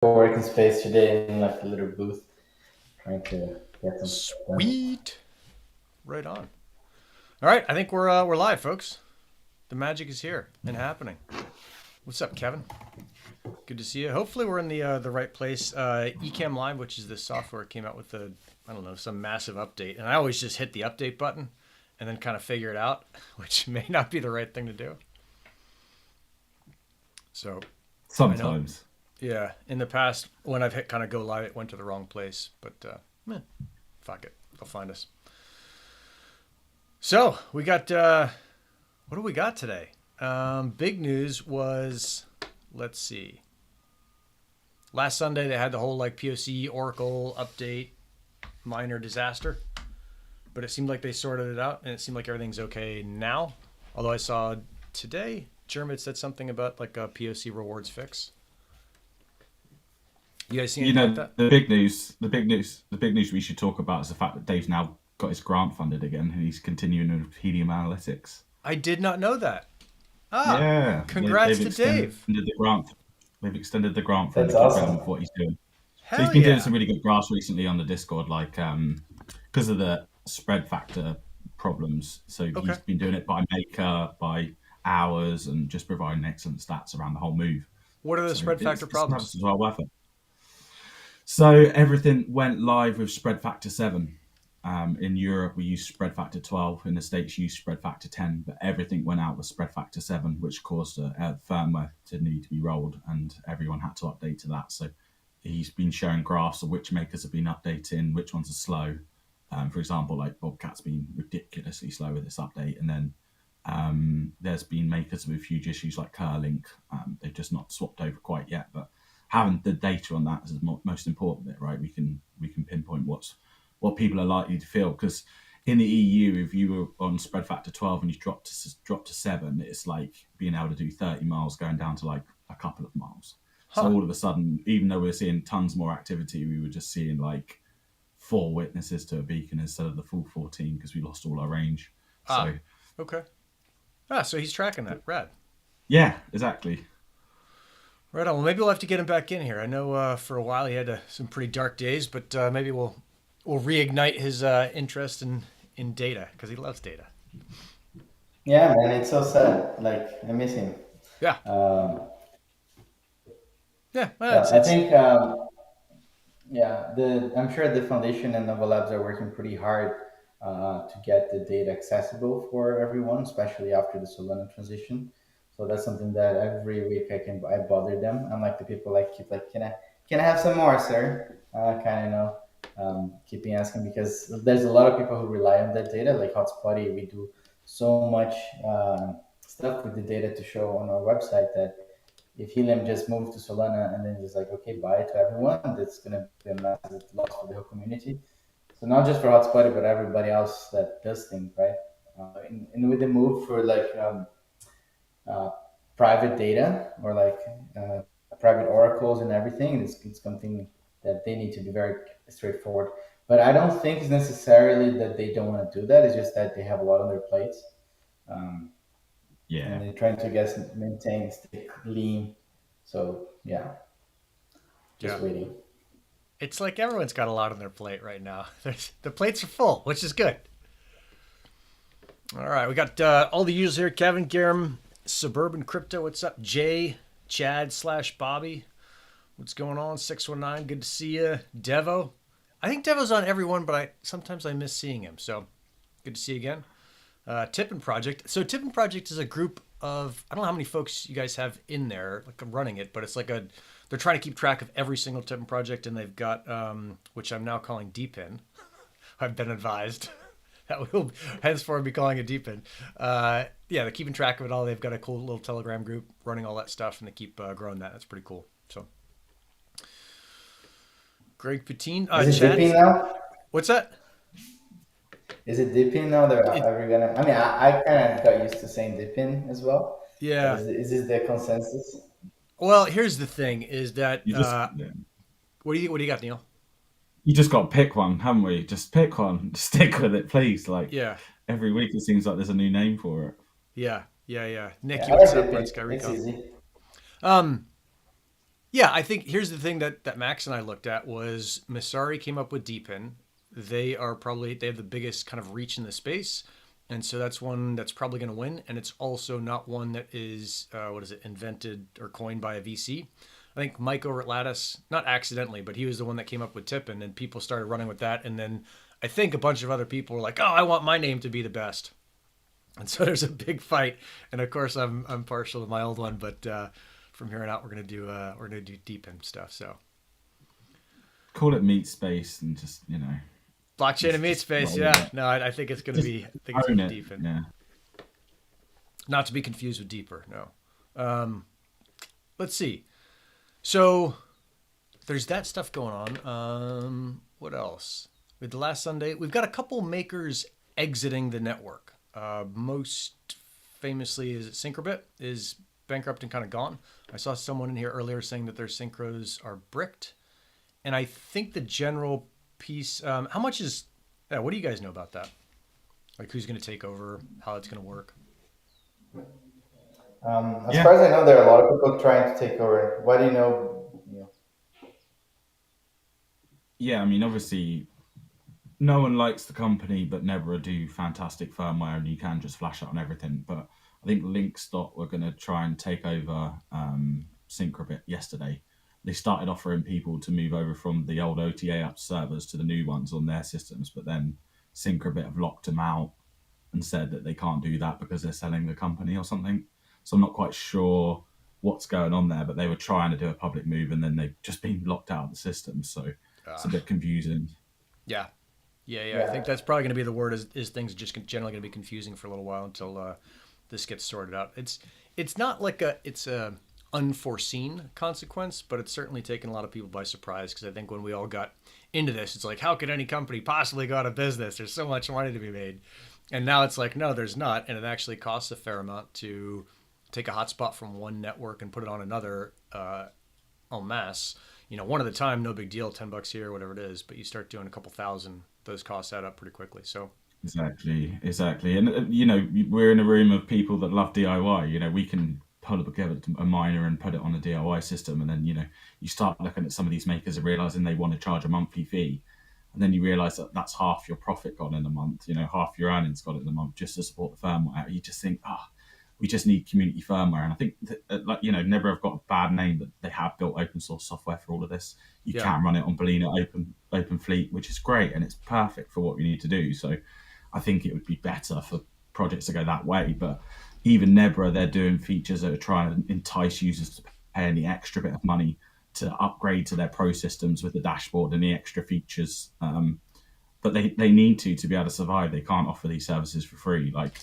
co-working space today in like a little booth, trying to get some stuff done. Sweet. Right on. All right, I think we're live, folks. The magic is here and happening. What's up, Kevin? Good to see you. Hopefully, we're in the right place. Ecamm Live, which is this software, came out with some massive update, and I always just hit the update button and then kind of figure it out, which may not be the right thing to do. So, I know, Sometimes. yeah, in the past when I've hit kind of go live, it went to the wrong place, but fuck it, they'll find us. So we got what do we got today? Big news was, let's see. Last Sunday they had the whole like POC Oracle update, minor disaster, but it seemed like they sorted it out and it seemed like everything's okay now. Although I saw today Jermit said something about like a POC rewards fix. You guys see You anything like know, that? the big news we should talk about is the fact that Dave's now got his grant funded again and he's continuing with Helium Analytics. I did not know that. Ah, Yeah, congrats they've to Dave. extended the grant. They've extended the grant for him That's to keep awesome. going with what he's doing. So he's Hell been doing yeah. some really good graphs recently on the Discord, like because of the spread factor problems. So Okay. he's been doing it by maker, by hours, and just providing excellent stats around the whole move. What are the So spread factor it's problems? perhaps as well worth it. So everything went live with spread factor 7. In Europe, we use spread factor 12. In the States, you use spread factor 10. But everything went out with spread factor 7, which caused a firmware to need to be rolled, and everyone had to update to that. So he's been showing graphs of which makers have been updating, which ones are slow. For example, like Bobcat's been ridiculously slow with this update, and then there's been makers with huge issues like Curlink. They've just not swapped over quite yet, but having the data on that is the most important bit, right? We can pinpoint what people are likely to feel, because in the EU, if you were on spread factor 12 and you dropped to 7, it's like being able to do 30 miles going down to like a couple of miles. So Huh. all of a sudden, even though we're seeing tons more activity, we were just seeing like 4 witnesses to a beacon instead of the full 14 because we lost all our range. Ah, So okay. Ah, so he's tracking that. Rad. yeah, exactly. Right on. Well, maybe we'll have to get him back in here. I know for a while he had some pretty dark days, but maybe we'll reignite his interest in data because he loves data. Yeah, man, it's so sad. Like I miss him. Yeah. Um, Yeah. Well, yeah, it's I it's think yeah, the I'm sure the foundation and Nova Labs are working pretty hard to get the data accessible for everyone, especially after the Solana transition. So that's something that every week I bother them. I'm like the people like keep like can I have some more, sir? Kind of know keeping asking because there's a lot of people who rely on that data. Like Hotspotty, we do so much stuff with the data to show on our website that if Helium just moves to Solana and then just like, okay, bye to everyone, that's going to be a massive loss for the whole community. So not just for Hotspotty, but everybody else that does things, right? And with the move for like uh, private data or like uh, private oracles and everything, it's something that they need to be very straightforward. But I don't think it's necessarily that they don't want to do that. It's just that they have a lot on their plates. Um, and Yeah. they're trying to get maintain stay lean. So yeah, yeah. just waiting. It's like everyone's got a lot on their plate right now. The plates are full, which is good. All right, we got all the users here: Kevin, Garam, Suburban Crypto. What's up, Jay, Chad / Bobby? What's going on? 619. Good to see you, Devo. I think Devo's on every one, but sometimes I miss seeing him. So good to see you again. Tippin Project. So Tippin Project is a group of, I don't know how many folks you guys have in there, like running it, but it's like they're trying to keep track of every single Tippin project, and they've got which I'm now calling DPIN. I've been advised that we'll henceforth be calling it DPIN. Yeah, they're keeping track of it all. They've got a cool little Telegram group running all that stuff, and they keep growing that. That's pretty cool. So Greg Patine, Is it dipping Chad's, now? what's that? Is it dipping now? They're It, ever gonna? I mean, I kind of got used to saying dipping as well. But yeah. is this the consensus? Well, here's the thing: is that You just yeah. what do you got, Neil? You just got to pick one, haven't we? Just pick one. Stick with it, please. Like Yeah, every week, it seems like there's a new name for it. yeah. Yeah, Nicky, I like what's up, bud? dipping. Sky It's Rico. easy. Um, Yeah, I think here's the thing that Max and I looked at was Masari came up with DPIN. They have the biggest kind of reach in the space, and so that's one that's probably going to win. And it's also not one that is what is it invented or coined by a VC. I think Mike over at Lattice, not accidentally, but he was the one that came up with TIPIN, and people started running with that. And then I think a bunch of other people were like, "Oh, I want my name to be the best." And so there's a big fight. And of course, I'm partial to my old one, but from here on out, we're gonna do DPIN stuff. So Call it meatspace and just blockchain and just meatspace, roll with yeah. it. No, I think it's gonna Just be. I think it's own gonna it. be DPIN, Yeah. not to be confused with deeper. No. Let's see. So there's that stuff going on. What else? With the last Sunday, we've got a couple makers exiting the network. Most famously, is it Syncrobit is bankrupt and kind of gone. I saw someone in here earlier saying that their synchros are bricked, and I think the general piece. How much is? Yeah, what do you guys know about that? Like who's going to take over? How it's going to work? As Yeah. far as I know, there are a lot of people trying to take over. What do you know? Yeah. I mean, obviously, no one likes the company, but never do fantastic firmware, and you can just flash it on everything. But I think Linkstop were going to try and take over Syncrobit yesterday. They started offering people to move over from the old OTA app servers to the new ones on their systems, but then Syncrobit have locked them out and said that they can't do that because they're selling the company or something. So I'm not quite sure what's going on there, but they were trying to do a public move and then they've just been locked out of the system. So it's a Uh, bit confusing. yeah, yeah. I think Yeah, that's probably going to be the word. Is things are just generally going to be confusing for a little while until this gets sorted out. It's not like it's a unforeseen consequence, but it's certainly taken a lot of people by surprise because I think when we all got into this, it's like how could any company possibly go out of business? There's so much money to be made, and now it's like no, there's not, and it actually costs a fair amount to take a hotspot from one network and put it on another en masse. One at a time, no big deal, $10 here, whatever it is. But you start doing a couple thousand, those costs add up pretty quickly. So Exactly, exactly. And, we're in a room of people that love DIY. We can pull together a miner and put it on a DIY system. And then, you start looking at some of these makers and realizing they want to charge a monthly fee. And then you realize that that's half your profit gone in a month, half your earnings gone in a month just to support the firmware. You just think, we just need community firmware. And I think that, Never have got a bad name, but they have built open source software for all of this. You yeah, can run it on Balena Open Fleet, which is great, and it's perfect for what we need to do. So I think it would be better for projects to go that way. But even Nebra, they're doing features that are trying to entice users to pay any extra bit of money to upgrade to their pro systems with the dashboard and the extra features. But they need to be able to survive. They can't offer these services for free. Like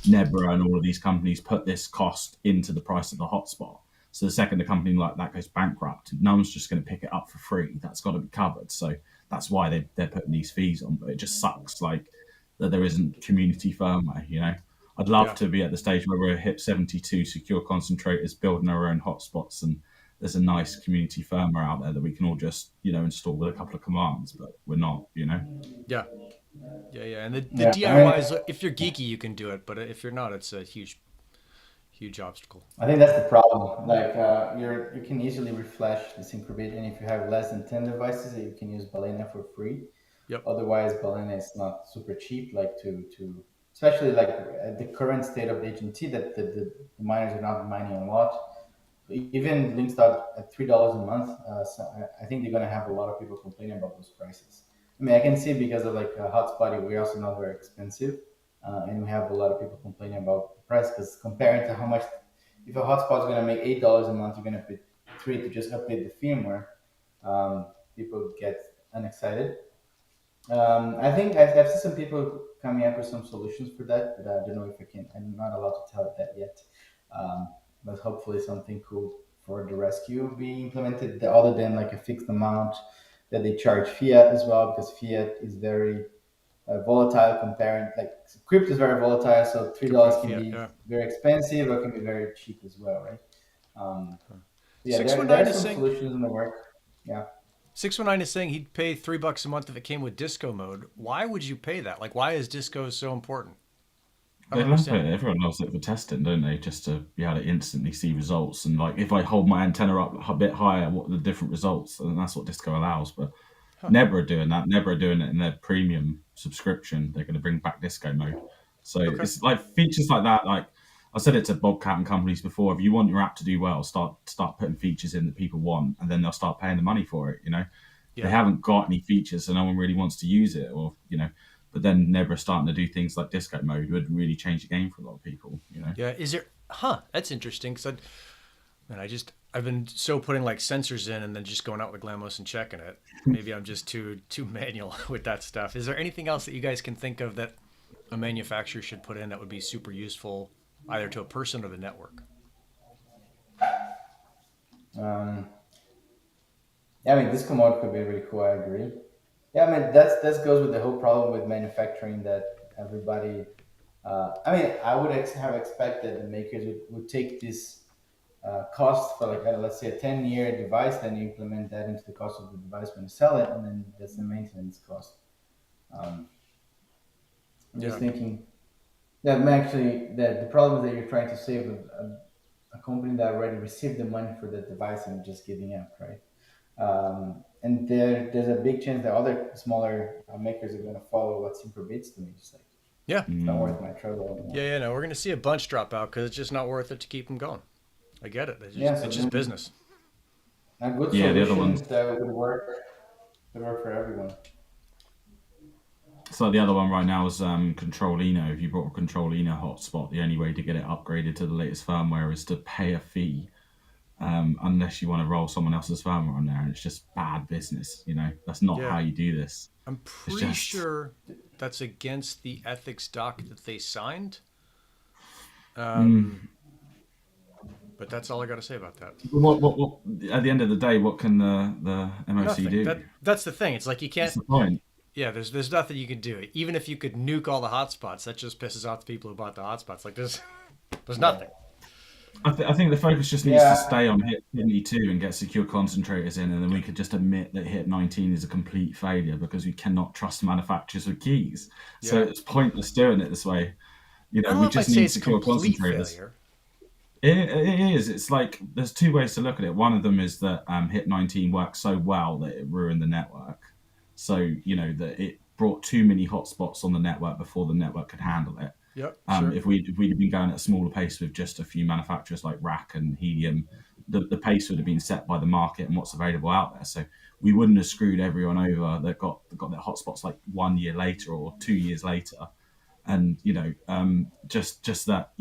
Nebra and all of these companies put this cost into the price of the hotspot. So the second a company like that goes bankrupt, no one's just going to pick it up for free. That's got to be covered. So that's why they're putting these fees on. But it just sucks like that there isn't community firmware. I'd love yeah, to be at the stage where we're HIP72 secure concentrators building our own hotspots, and there's a nice community firmware out there that we can all just install with a couple of commands, but we're not. yeah, yeah. And the yeah. I mean, DIY is if you're geeky, you can do it, but if you're not, it's a huge, huge obstacle. I think that's the problem. Like, you can easily refresh the Syncrobit, and if you have less than 10 devices, you can use Balena for free. Yep. Otherwise, Balena is not super cheap. Like to especially like at the current state of the HNT, that the miners are not mining a lot. Even Linkstart at $3 a month, so I think they're gonna have a lot of people complaining about those prices. I mean, I can see because of like Hotspot, we're also not very expensive, and we have a lot of people complaining about the price because comparing to how much, if a hotspot is gonna make $8 a month, you're gonna pay three to just update the firmware. People get unexcited. I think I've seen some people coming up with some solutions for that, but I don't know if I can. I'm not allowed to tell that yet. Um, but hopefully something cool for the rescue be implemented, other than like a fixed amount that they charge fiat as well, because fiat is very volatile comparing like crypto is very volatile. So Crypto $3 and can fiat. be Yeah. very expensive or can be very cheap as well, right? Um, yeah, Six one there are nine is some saying solutions in the work. Yeah. 619 is saying he'd pay $3 a month if it came with disco mode. Why would you pay that? Like, why is disco so important? They love 100%. it. Everyone loves it for testing, don't they? Just to be able to instantly see results. And like, if I hold my antenna up a bit higher, what are the different results? And that's what Disco allows. But Huh. Never are doing that. Never are doing it in their premium subscription. They're going to bring back disco mode. So Okay. it's like features like that. Like I said it to Bobcat and companies before. If you want your app to do well, start putting features in that people want, and then they'll start paying the money for it. They Yeah. haven't got any features, so no one really wants to use it, or. But then Never starting to do things like disco mode would really change the game for a lot of people. Yeah. Is there? Huh. That's interesting. Because I've been so putting like sensors in and then just going out with Glamos and checking it. Maybe I'm just too manual with that stuff. Is there anything else that you guys can think of that a manufacturer should put in that would be super useful, either to a person or the network? Yeah, I mean, this commode could be really cool. I agree. Yeah, I mean, that goes with the whole problem with manufacturing that everybody. I mean, I would have expected the makers would take this cost for like let's say a 10-year device, then you implement that into the cost of the device when you sell it, and then that's the maintenance cost. Um, I'm just Yeah. thinking that actually the problem is that you're trying to save a company that already received the money for the device and just giving up, right? And there's a big chance that other smaller makers are going to follow what Simper bids to me. Just like Yeah. it's not worth my trouble Yeah. anymore. Yeah. No, we're gonna see a bunch drop out because it's just not worth it to keep them going. I get it. Yeah, so It's just then business. a good Yeah, the other solution ones. that would work for everyone. So the other one right now is Control Eno. If you bought a Control Eno hotspot, the only way to get it upgraded to the latest firmware is to pay a fee, unless you want to roll someone else's firmware on there, and it's just bad business. That's not Yeah. how you do this. I'm It's pretty just sure that's against the ethics doc that they signed. mm, But that's all I got to say about that. what at the end of the day, what can the MOC Nothing. do? That's the thing. It's like you That's can't. the point. Yeah, there's nothing you can do. Even if you could nuke all the hotspots, that just pisses off the people who bought the hotspots. Like there's nothing. I think the focus just needs to Yeah, stay on hit 22 and get secure concentrators in, and then we could just admit that hit 19 is a complete failure because we cannot trust manufacturers with keys. So Yeah. it's pointless doing it this way. I don't We know if I'd just say need it's a secure complete concentrators. failure. It is. It's like there's two ways to look at it. One of them is that hit 19 worked so well that it ruined the network. So that it brought too many hotspots on the network before the network could handle it. Yep. Sure. If we'd been going at a smaller pace with just a few manufacturers like Rack and Helium, the pace would have been set by the market and what's available out there. So we wouldn't have screwed everyone over that got their hotspots like 1 year later or 2 years later. And just that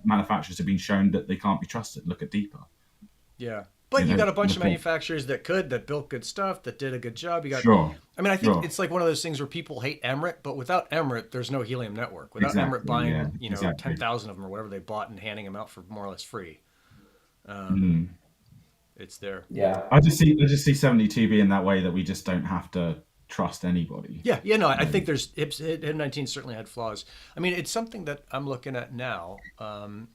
manufacturers have been shown that they can't be trusted. Look at Deeper. Yeah. But you got a bunch of Look at manufacturers that built good stuff, that did a good job. You got. sure, I mean, I think sure, it's like one of those things where people hate Emirates, but without Emirates, there's no Helium network. Without Emirates exactly, buying, yeah, exactly. 10,000 of them or whatever they bought and handing them out for more or less free, Mm. it's there. yeah, I just see 72 being that way that we just don't have to trust anybody. Yeah, yeah, no, I Um, think there's HIP 19 certainly had flaws. I mean, it's something that I'm looking at now.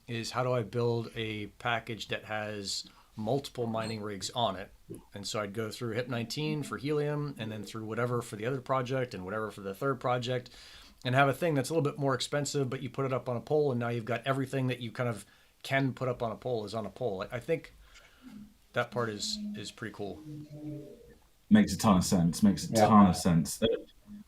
Is how do I build a package that has multiple mining rigs on it? And so I'd go through HIP 19 for Helium, and then through whatever for the other project, and whatever for the third project, and have a thing that's a little bit more expensive, but you put it up on a pole, and now you've got everything that you kind of can put up on a pole is on a pole. I think that part is pretty cool. Makes a ton of sense. Makes a yeah, ton of sense.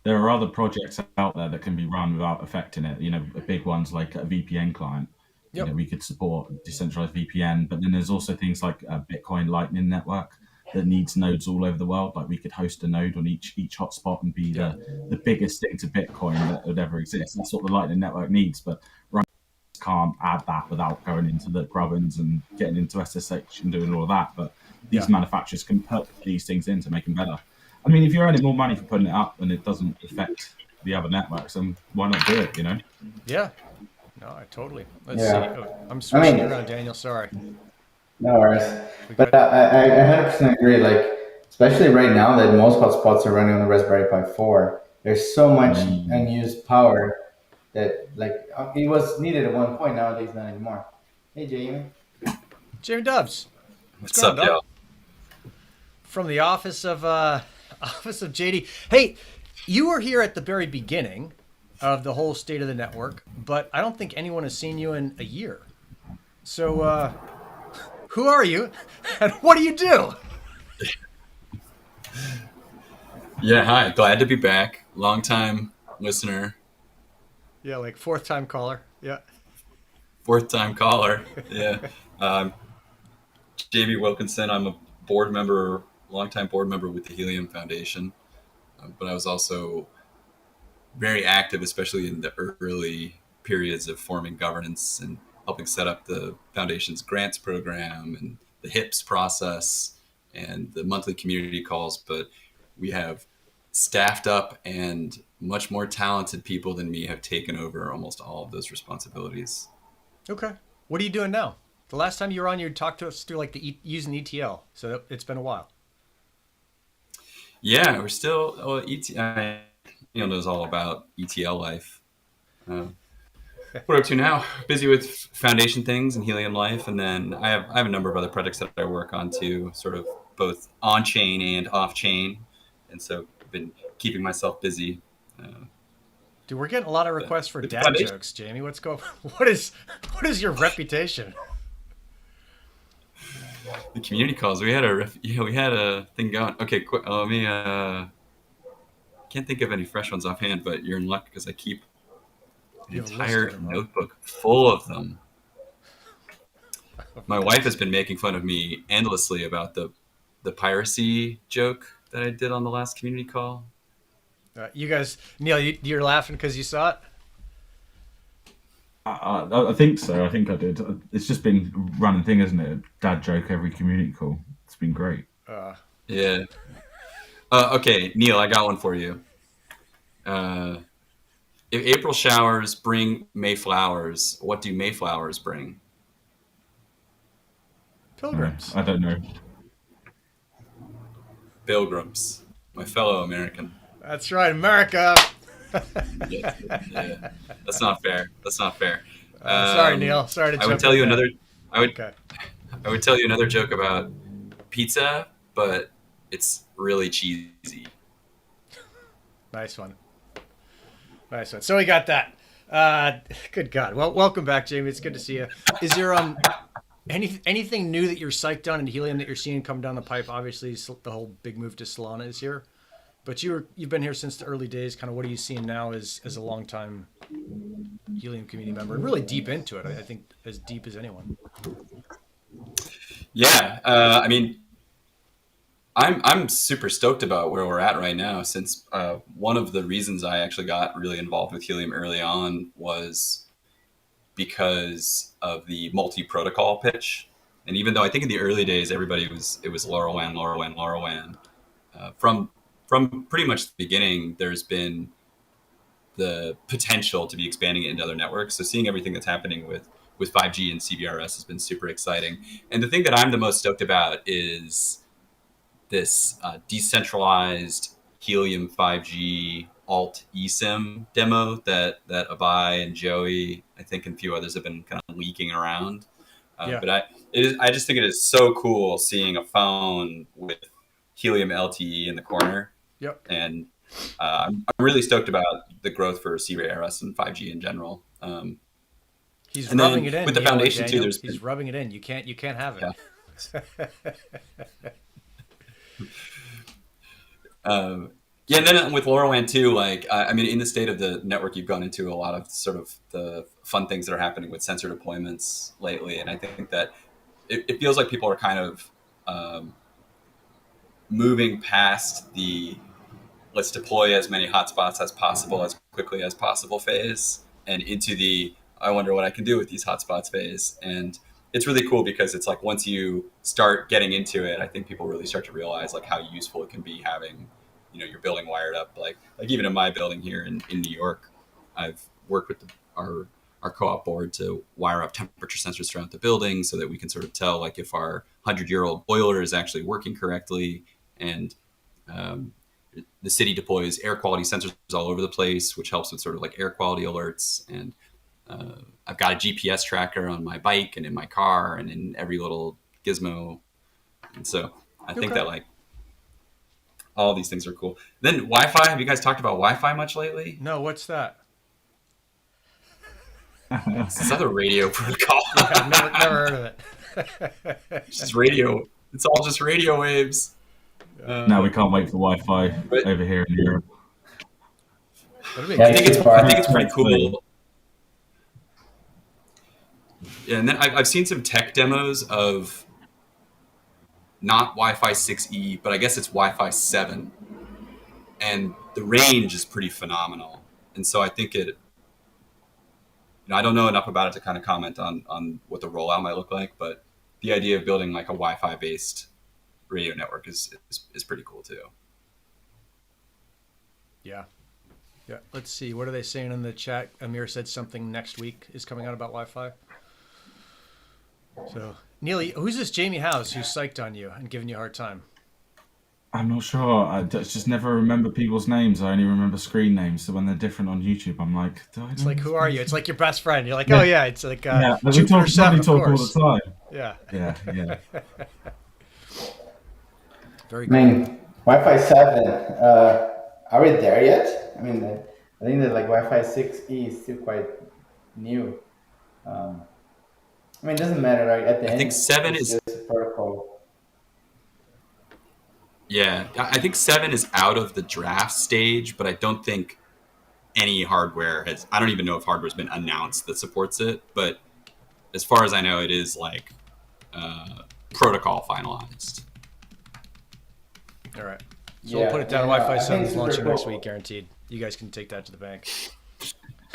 There are other projects out there that can be run without affecting it. Big ones like a VPN client. Yep. We could support decentralized VPN, but then there's also things like a Bitcoin Lightning Network that needs nodes all over the world. Like we could host a node on each hotspot and be Yeah. the biggest thing to Bitcoin that would ever exist. That's what the Lightning Network needs, but right can't add that without going into the grubbins and getting into SSH and doing all of that. But Yeah. these manufacturers can put these things in to make them better. I mean, if you're earning more money for putting it up and it doesn't affect the other networks, then why not do it? Yeah. No, I totally. Let's see. yeah. Oh, I'm I switching you mean, around, Daniel. Sorry. no worries. We But got. I 100% agree. Like, especially right now that most hotspots are running on the Raspberry Pi 4, there's so much Mm. unused power that, like, it was needed at one point. Nowadays, not anymore. Hey, Jamie. Jamie Dubs. What's What's going on, up, Dub? y'all? From the office of office of JD. Hey, you were here at the very beginning of the whole state of the network, but I don't think anyone has seen you in a year. So, who are you, and what do you do? Yeah, hi. Glad to be back. Long time listener, Yeah, like fourth time caller. Yeah. fourth time caller. Yeah. Um, JB Wilkinson. I'm a board member, longtime board member with the Helium Foundation. But I was also very active, especially in the early periods of forming governance and helping set up the foundation's grants program and the HIPS process and the monthly community calls. But we have staffed up, and much more talented people than me have taken over almost all of those responsibilities. Okay. What are you doing now? The last time you were on, you talked to us through like using ETL, so it's been a while. Yeah, we're still knows all about ETL life. Uh, what we're up to now? Busy with foundation things and Helium Life, and then I have a number of other projects that I work on too, sort of both on chain and off chain, and so I've been keeping myself busy. Dude, we're getting a lot of requests for With the dad foundation. jokes, Jamie. What's going? What is your reputation? The community calls. We had a thing going. Okay, let me. Can't think of any fresh ones offhand, but you're in luck because I keep an You have a list entire of them, right? notebook full of them. My wife has been making fun of me endlessly about the piracy joke that I did on the last community call. You guys, Neil, you're laughing because you saw it. I think so. I think I did. It's just been a running thing, isn't it? Dad joke every community call. It's been great. Yeah. Okay, Neil, I got one for you. If April showers bring May flowers, what do Mayflowers bring? Pilgrims. I don't know. Pilgrims, my fellow American. That's right, America. Yeah, yeah. That's not fair. That's not fair. Sorry, Neil. Sorry to I jump would tell in you there. another. Okay. I would tell you another joke about pizza, but it's really cheesy. Nice one. Nice one. So we got that. Good God. Well, welcome back, Jamie. It's good to see you. Is there anything new that you're psyched on in Helium that you're seeing come down the pipe? Obviously, the whole big move to Solana is here, but you've been here since the early days. Kind of what are you seeing now as a longtime Helium community member and really deep into it? I think as deep as anyone. Yeah, I mean, I'm super stoked about where we're at right now. Since one of the reasons I actually got really involved with Helium early on was because of the multi-protocol pitch. And even though I think in the early days it was LoRaWAN, LoRaWAN, LoRaWAN. From pretty much the beginning, there's been the potential to be expanding it into other networks. So seeing everything that's happening with 5G and CBRS has been super exciting. And the thing that I'm the most stoked about is this decentralized Helium 5G alt eSIM demo that 𝗱𝗶𝘀 and Joey, I think, and a few others have been kind of leaking around. Yeah. But I just think it is so cool seeing a phone with Helium LTE in the corner. Yep. And I'm really stoked about the growth for CBRS and 5G in general. He's and rubbing then it in with the Neil and foundation too. Daniel. There's He's rubbing it in. You can't have it. Yeah. Yeah, and then with LoRaWAN too, like I mean, in the state of the network, you've gone into a lot of sort of the fun things that are happening with sensor deployments lately, and I think that it feels like people are kind of moving past the let's deploy as many hotspots as possible as quickly as possible phase, and into the I wonder what I can do with these hotspots phase. And it's really cool because it's like once you start getting into it, I think people really start to realize like how useful it can be having, your building wired up. Like even in my building here in New York, I've worked with our co-op board to wire up temperature sensors throughout the building so that we can sort of tell like if our 100-year-old boiler is actually working correctly. And the city deploys air quality sensors all over the place, which helps with sort of like air quality alerts. And I've got a GPS tracker on my bike and in my car and in every little gizmo. And so I think that like all these things are cool. Then Wi-Fi. Have you guys talked about Wi-Fi much lately? No, what's that? It's this other radio protocol. I've never heard of it. It's just radio. It's all just radio waves. No, we can't wait for Wi-Fi But- over here in Europe. That'd be Yeah, I think it's too far. I think it's pretty Next cool. thing. Yeah, and then I've seen some tech demos of not Wi-Fi 6E, but I guess it's Wi-Fi 7, and the range is pretty phenomenal. And so I think I don't know enough about it to kind of comment on what the rollout might look like, but the idea of building like a Wi-Fi based radio network is pretty cool too. Yeah. Yeah. Let's see. What are they saying in the chat? Amir said something next week is coming out about Wi-Fi. So, Neil, who's this Jamie House who's psyched on you and giving you a hard time? I'm not sure. I just never remember people's names. I only remember screen names. So when they're different on YouTube, I'm like, It's like, who are you? It's like your best friend. You're like, oh yeah, it's like Yeah, we Jupiter talk 7, all of course. the time. Yeah. Yeah. Very I good. mean, Wi-Fi 7. Are we there yet? I mean, I think that like Wi-Fi 6E is still quite new. I mean, it doesn't matter. Right? At the end, think 7 it's is- just a protocol. Yeah, I think 7 is out of the draft stage, but I don't think any hardware has. I don't even know if hardware's been announced that supports it, but as far as I know, it is like protocol finalized. All right. So Yeah, we'll put it down. yeah, Wi-Fi I think 7 is it's launching super next cool. week, guaranteed. You guys can take that to the bank.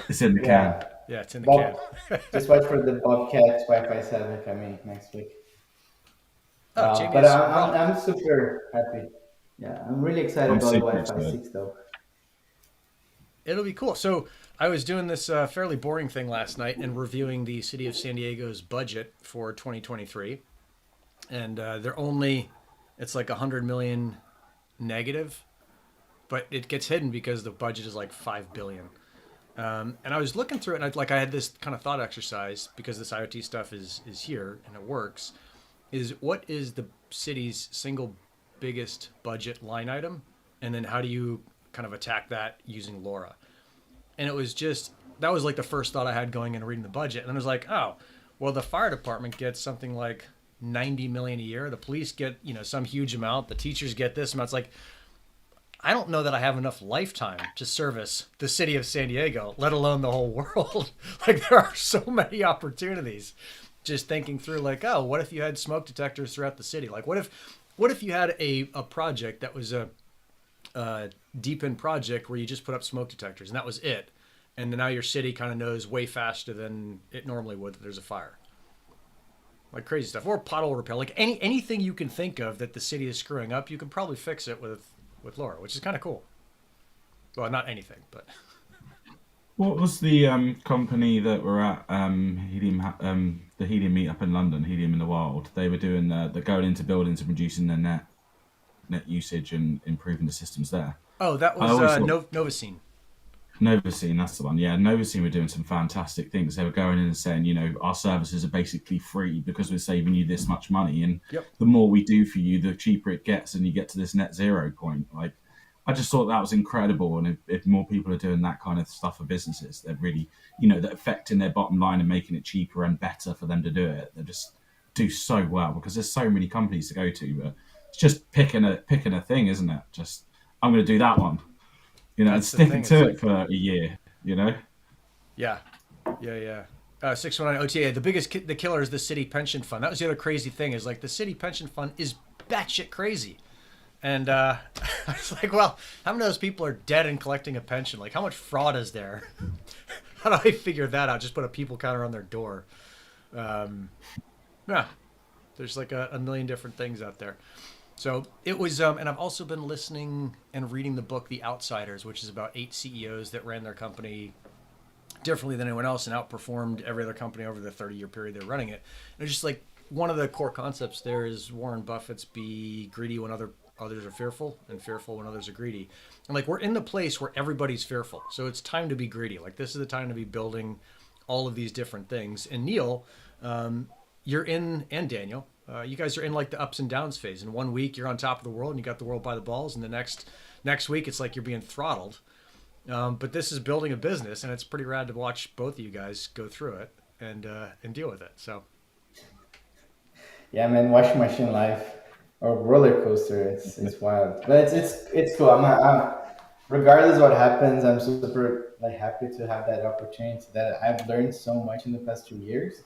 It's in the can. Yeah. Yeah, it's in the Bob, can. just watch for the Bobcat Wi-Fi 7 coming next week. Oh, Jamie But is I'm, wrong. I'm super happy. Yeah, I'm really excited I'm about super Wi-Fi excited. 6 though. It'll be cool. So I was doing this fairly boring thing last night and reviewing the city of San Diego's budget for 2023, and it's like 100 million negative, but it gets hidden because the budget is like 5 billion. And I was looking through it, and I had this kind of thought exercise because this IoT stuff is here and it works. Is what is the city's single biggest budget line item, and then how do you kind of attack that using LoRa? And it was just, that was like the first thought I had going in and reading the budget. And I was like, oh, well, the fire department gets something like 90 million a year. The police get, some huge amount. The teachers get this amount. It's like, I don't know that I have enough lifetime to service the city of San Diego, let alone the whole world. Like, there are so many opportunities. Just thinking through, like, oh, what if you had smoke detectors throughout the city? Like, what if you had a project that was a deep end project where you just put up smoke detectors and that was it, and then now your city kind of knows way faster than it normally would that there's a fire, like crazy stuff, or pothole repair, like anything you can think of that the city is screwing up, you can probably fix it with LoRa, which is kind of cool. Well, not anything, but What was the company that were at Helium, the Helium meetup in London, Helium in the Wild? They were doing they're going into buildings and reducing their net usage and improving the systems there. oh, that I always was thought- Novacine. Novacine, that's the one. Yeah, Novacine were doing some fantastic things. They were going in and saying, our services are basically free because we're saving you this much money, and Yep. the more we do for you, the cheaper it gets, and you get to this net zero point. Like, I just thought that was incredible, and if more people are doing that kind of stuff for businesses, they're really, they're affecting their bottom line and making it cheaper and better for them to do it. They just do so well because there's so many companies to go to, but it's just picking a thing, isn't it? Just, I'm going to do that one. And That's the sticking thing, to it's it for a year, Yeah. 619 OTA. The killer is the city pension fund. That was the other crazy thing, is like the city pension fund is batshit crazy. And I was like, well, how many of those people are dead and collecting a pension? Like, how much fraud is there? How do I figure that out? Just put a people counter on their door. Yeah, there's like a million different things out there. So it was, and I've also been listening and reading the book The Outsiders, which is about 8 CEOs that ran their company differently than anyone else and outperformed every other company over the 30-year period they're running it. And it's just like, one of the core concepts there is Warren Buffett's be greedy when others are fearful, and fearful when others are greedy. And like, we're in the place where everybody's fearful. So it's time to be greedy. Like, this is the time to be building all of these different things. And Neil, you're in, and Daniel, you guys are in like the ups and downs phase. In 1 week, you're on top of the world and you got the world by the balls. And the next week, it's like you're being throttled. But this is building a business, and it's pretty rad to watch both of you guys go through it and deal with it. So Yeah, man, washing machine life or roller coaster, it's wild, but it's cool. I'm regardless what happens, I'm super like happy to have that opportunity. That I've learned so much in the past 2 years.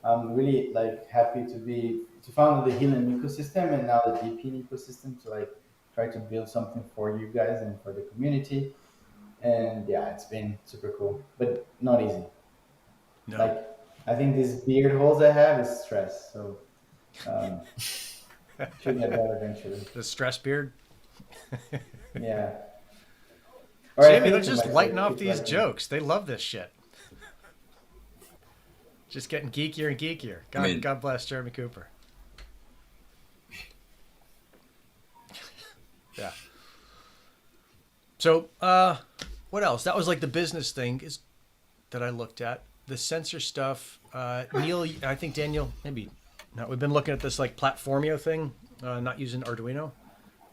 I'm really like happy to found the Helium ecosystem and now the DP ecosystem to like try to build something for you guys and for the community. And yeah, it's been super cool, but not easy. no, Like I think these beard holes I have is stress, so um, should get better eventually. the stress beard. Yeah, or I Jamie, they're think to just myself, lighting off keep these liking. jokes. They love this shit. Just getting geekier and geekier. I mean, God bless Jeremy Cooper. Yeah. So, what else? That was like the business thing is that I looked at. The sensor stuff. Neil, I think Daniel, maybe not. We've been looking at this like Platformio thing, not using Arduino.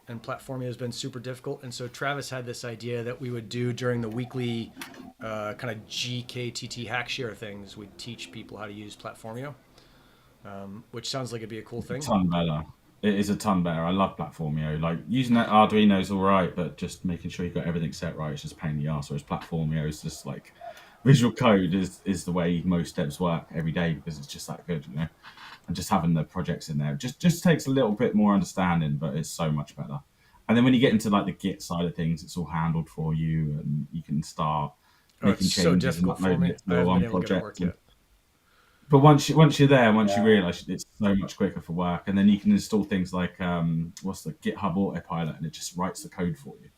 And Platformio has been super difficult. And so Travis had this idea that we would do during the weekly kind of 𝐭𝐡𝐞𝐫 Hackshare things. We'd teach people how to use Platformio, which sounds like it'd be a cool thing. Ton better. It is a ton better. I love Platformio. Like using that Arduino is all right, but just making sure you've got everything set right, it's just a pain in the ass. Whereas Platformio is just like Visual Code is the way most devs work every day because it's just that good, you know. And just having the projects in there just takes a little bit more understanding, but it's so much better. And then when you get into like the Git side of things, it's all handled for you, and you can start Oh, it's making so changes and difficult for uploading me. it to I your haven't been one able to get it to project. work yet. But once you're there, once you Yeah, realise it's so much quicker for work, and then you can install things like what's the GitHub Autopilot, and it just writes the code for you.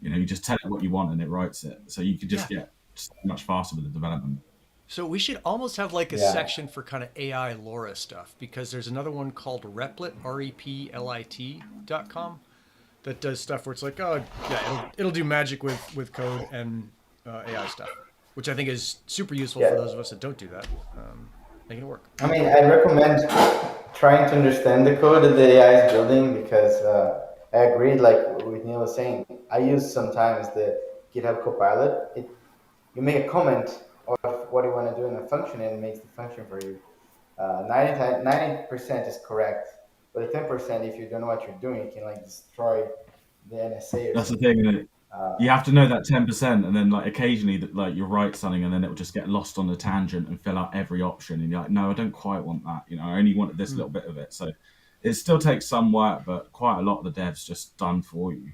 You know, you just tell it what you want, and it writes it. So you could Yeah. just get so much faster with the development. So we should almost have like a yeah, section for kind of AI LoRa stuff because there's another one called Replit, REPLIT.com, that does stuff where it's like, oh yeah, it'll do magic with code and AI stuff, which I think is super useful for yeah. those of us that don't do that, making it work. I mean, I recommend trying to understand the code that the AI is building because I agree, like with Neil was saying, I use sometimes the GitHub Copilot. You make a comment of what you want to do in a function and it makes the function for you. 90% is correct, but the 10%, if you don't know what you're doing, it can like destroy the NSA or That's the something. thing, isn't it? You have to know that 10%, and then like occasionally that like you write something, and then it will just get lost on the tangent and fill out every option, and you're like, no, I don't quite want that. You know, I only wanted this little bit of it. So it still takes some work, but quite a lot of the devs just done for you.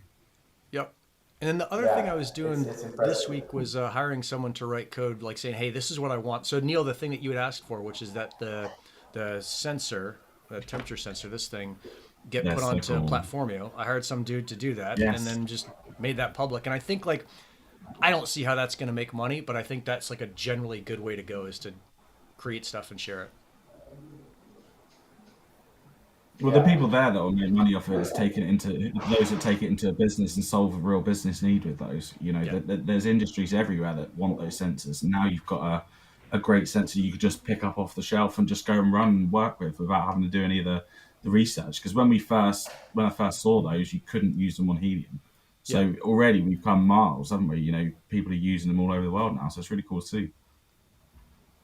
Yep. And then the other thing I Yeah, was it's doing it's this impressive. week was hiring someone to write code, like saying, "Hey, this is what I want." So Neil, the thing that you had asked for, which is that the sensor, the temperature sensor, this thing, get put That's so onto cool. Platformio. I hired some dude to do that, and Yes, then just made that public. And I think like I don't see how that's going to make money, but I think that's like a generally good way to go is to create stuff and share it. well, the Yeah, people there that will make money off it is taking it into those that take it into a business and solve a real business need with those. You know, Yeah. there's industries everywhere that want those sensors, and now you've got a great sensor you could just pick up off the shelf and just go and run and work with without having to do any of the research. Because when I first saw those, you couldn't use them on helium. Yeah. So already we've come miles, haven't we? You know, people are using them all over the world now, so it's really cool to see.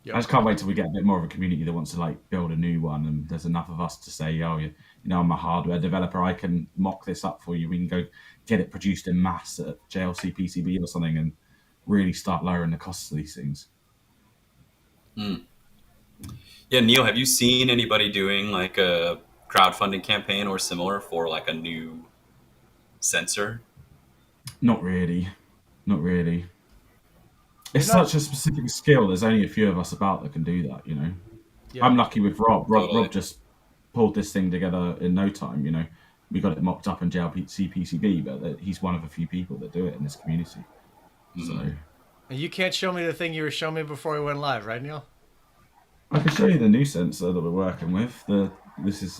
I Yep. just can't wait till we get a bit more of a community that wants to like build a new one, and there's enough of us to say, oh, you know, I'm a hardware developer. I can mock this up for you. We can go get it produced in mass at JLC PCB or something, and really start lowering the costs of these things. Mm. Yeah, Neil, have you seen anybody doing like a crowdfunding campaign or similar for like a new sensor? Not really, not really. There's It's not. such a specific skill. There's only a few of us about that can do that. You know, Yeah. I'm lucky with Rob. Rob Totally. just pulled this thing together in no time. You know, we got it mocked up in JLC PCB, but he's one of a few people that do it in this community. Hmm. So And you can't show me the thing you were showing me before we went live, right, Neil? I can show you the new sensor that we're working with. This is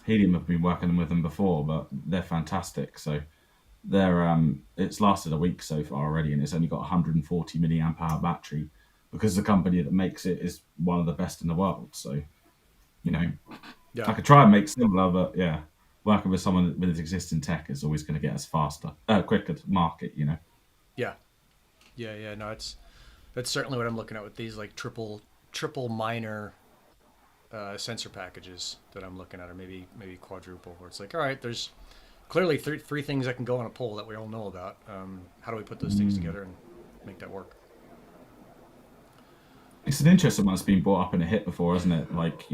Helium have been working with them before, but they're fantastic. So they're it's lasted a week so far already, and it's only got 140 milliamp hour battery because the company that makes it is one of the best in the world. So you know, Yeah. I could try and make similar, but yeah, working with someone with existing tech is always going to get us faster, quicker to market. You know. Yeah. Yeah. No, that's certainly what I'm looking at with these like triple minor sensor packages that I'm looking at, or maybe quadruple, where it's like, all right, there's clearly three things that can go on a pole that we all know about. How do we put those things together and make that work? It's an interesting one that's been brought up in a hit before, isn't it? Like,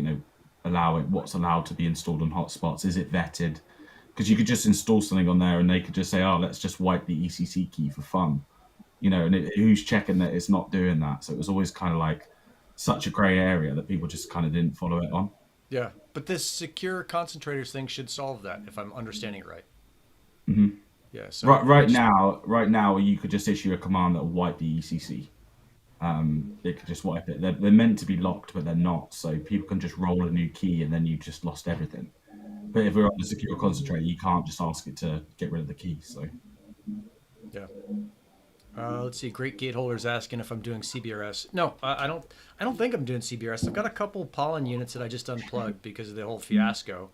allowing what's allowed to be installed on hotspots. Is it vetted? Because you could just install something on there and they could just say, oh, let's just wipe the ECC key for fun. And who's checking that it's not doing that? So it was always kind of like such a gray area that people just kind of didn't follow it on. Yeah, but this secure concentrators thing should solve that, if I'm understanding it right. Yeah. So Right now, you could just issue a command that will wipe the ECC. It could just wipe it. They're meant to be locked, but they're not. So people can just roll a new key, and then you just lost everything. But if we're on a secure concentrator, you can't just ask it to get rid of the key. So yeah. Let's see. Great Gateholder's asking if I'm doing CBRS. No, I don't. I don't think I'm doing CBRS. I've got a couple pollen units that I just unplugged because of the whole fiasco.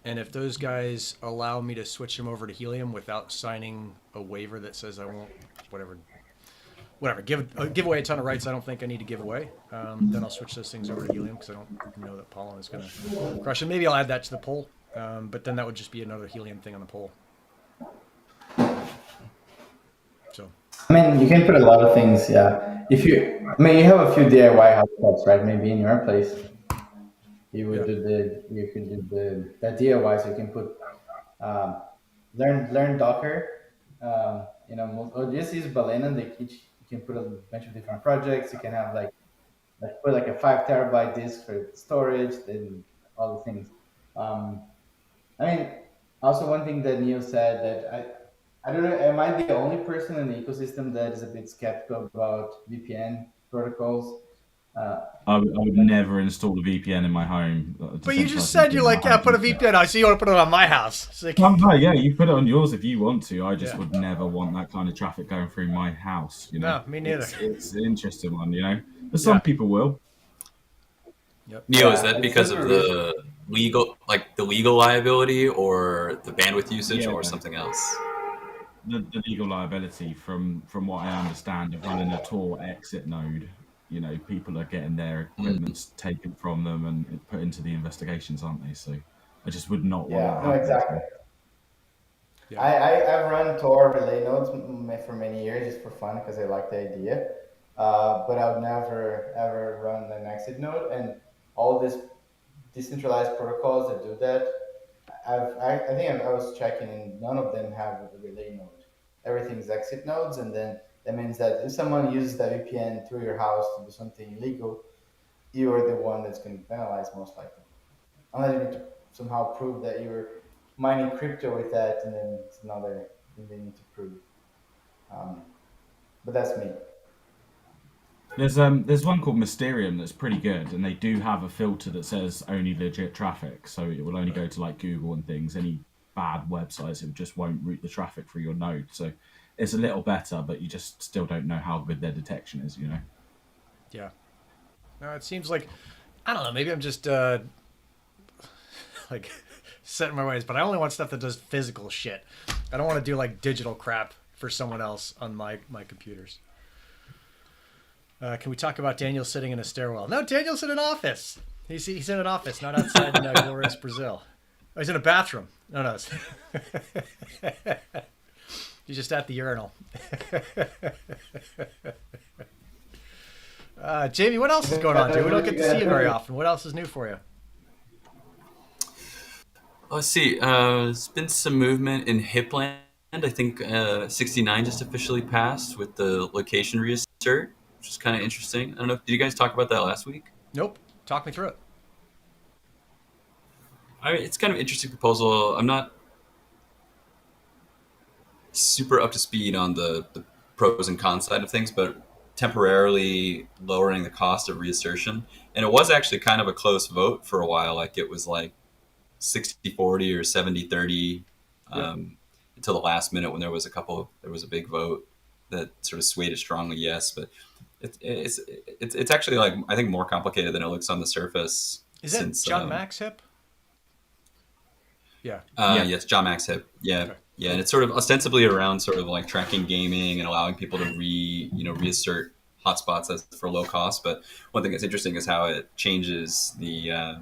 And if those guys allow me to switch them over to Helium without signing a waiver that says I won't, whatever, give away a ton of rights I don't think I need to give away, then I'll switch those things over to Helium because I don't know that pollen is going to crush them. Maybe I'll add that to the poll, but then that would just be another Helium thing on the poll. So. I mean, you can put a lot of things. Yeah. You have a few DIY hotspots, right? Maybe in your place, you could do the DIY. So you can put learn Docker. Or just use Balena. You can put a bunch of different projects. You can have like put like a 5 terabyte disk for storage and all the things. I mean, also one thing that Neil said that I don't know, am I the only person in the ecosystem that is a bit skeptical about VPN protocols? I would never install a VPN in my home. But you just said you're like, yeah, put a VPN. I see you want to put it on my house. It's like, no, yeah, you put it on yours if you want to. I just would never want that kind of traffic going through my house. No, me neither. It's an interesting one, But some people will. Yep. Neil, is that because of the legal liability or the bandwidth usage or something else? The legal liability, from what I understand, of running a Tor exit node. People are getting their equipment taken from them and put into the investigations, aren't they? So I just would not want that. No, exactly. Yeah. I've run Tor relay nodes for many years just for fun because I like the idea. But I would never ever run an exit node, and all these decentralized protocols that do that. I was checking, and none of them have a relay node. Everything's exit nodes, and then that means that if someone uses the VPN through your house to do something illegal, you are the one that's going to be penalized most likely. Unless you need to somehow prove that you're mining crypto with that, and then it's another thing they need to prove. But that's me. There's one called Mysterium that's pretty good, and they do have a filter that says only legit traffic, so it will only go to like Google and things. Any bad websites, it just won't route the traffic through your node. So it's a little better, but you just still don't know how good their detection is, Yeah. No, it seems like, I don't know, maybe I'm just like set in my ways, but I only want stuff that does physical shit. I don't want to do like digital crap for someone else on my computers. Can we talk about Daniel sitting in a stairwell? No, Daniel's in an office. He's in an office, not outside in glorious Brazil. Oh, he's in a bathroom. No. He's just at the urinal. Jamie, what else is going on, dude? We don't get to see you very often. What else is new for you? Let's see. There's been some movement in Hipland. I think 69 just officially passed with the location reassert, which is kind of interesting. I don't know. Did you guys talk about that last week? Nope. Talk me through it. It's kind of an interesting proposal. I'm not super up to speed on the pros and cons side of things, but temporarily lowering the cost of reassertion. And it was actually kind of a close vote for a while. Like it was like 60-40 or 70-30 until the last minute when there was a big vote that sort of swayed it strongly yes. But it's actually like, I think, more complicated than it looks on the surface. Is that John Max Hip? Yeah. Yes, John Max Hip. Yeah. Yeah, and it's sort of ostensibly around sort of like tracking gaming and allowing people to reassert hotspots as for low cost. But one thing that's interesting is how it changes the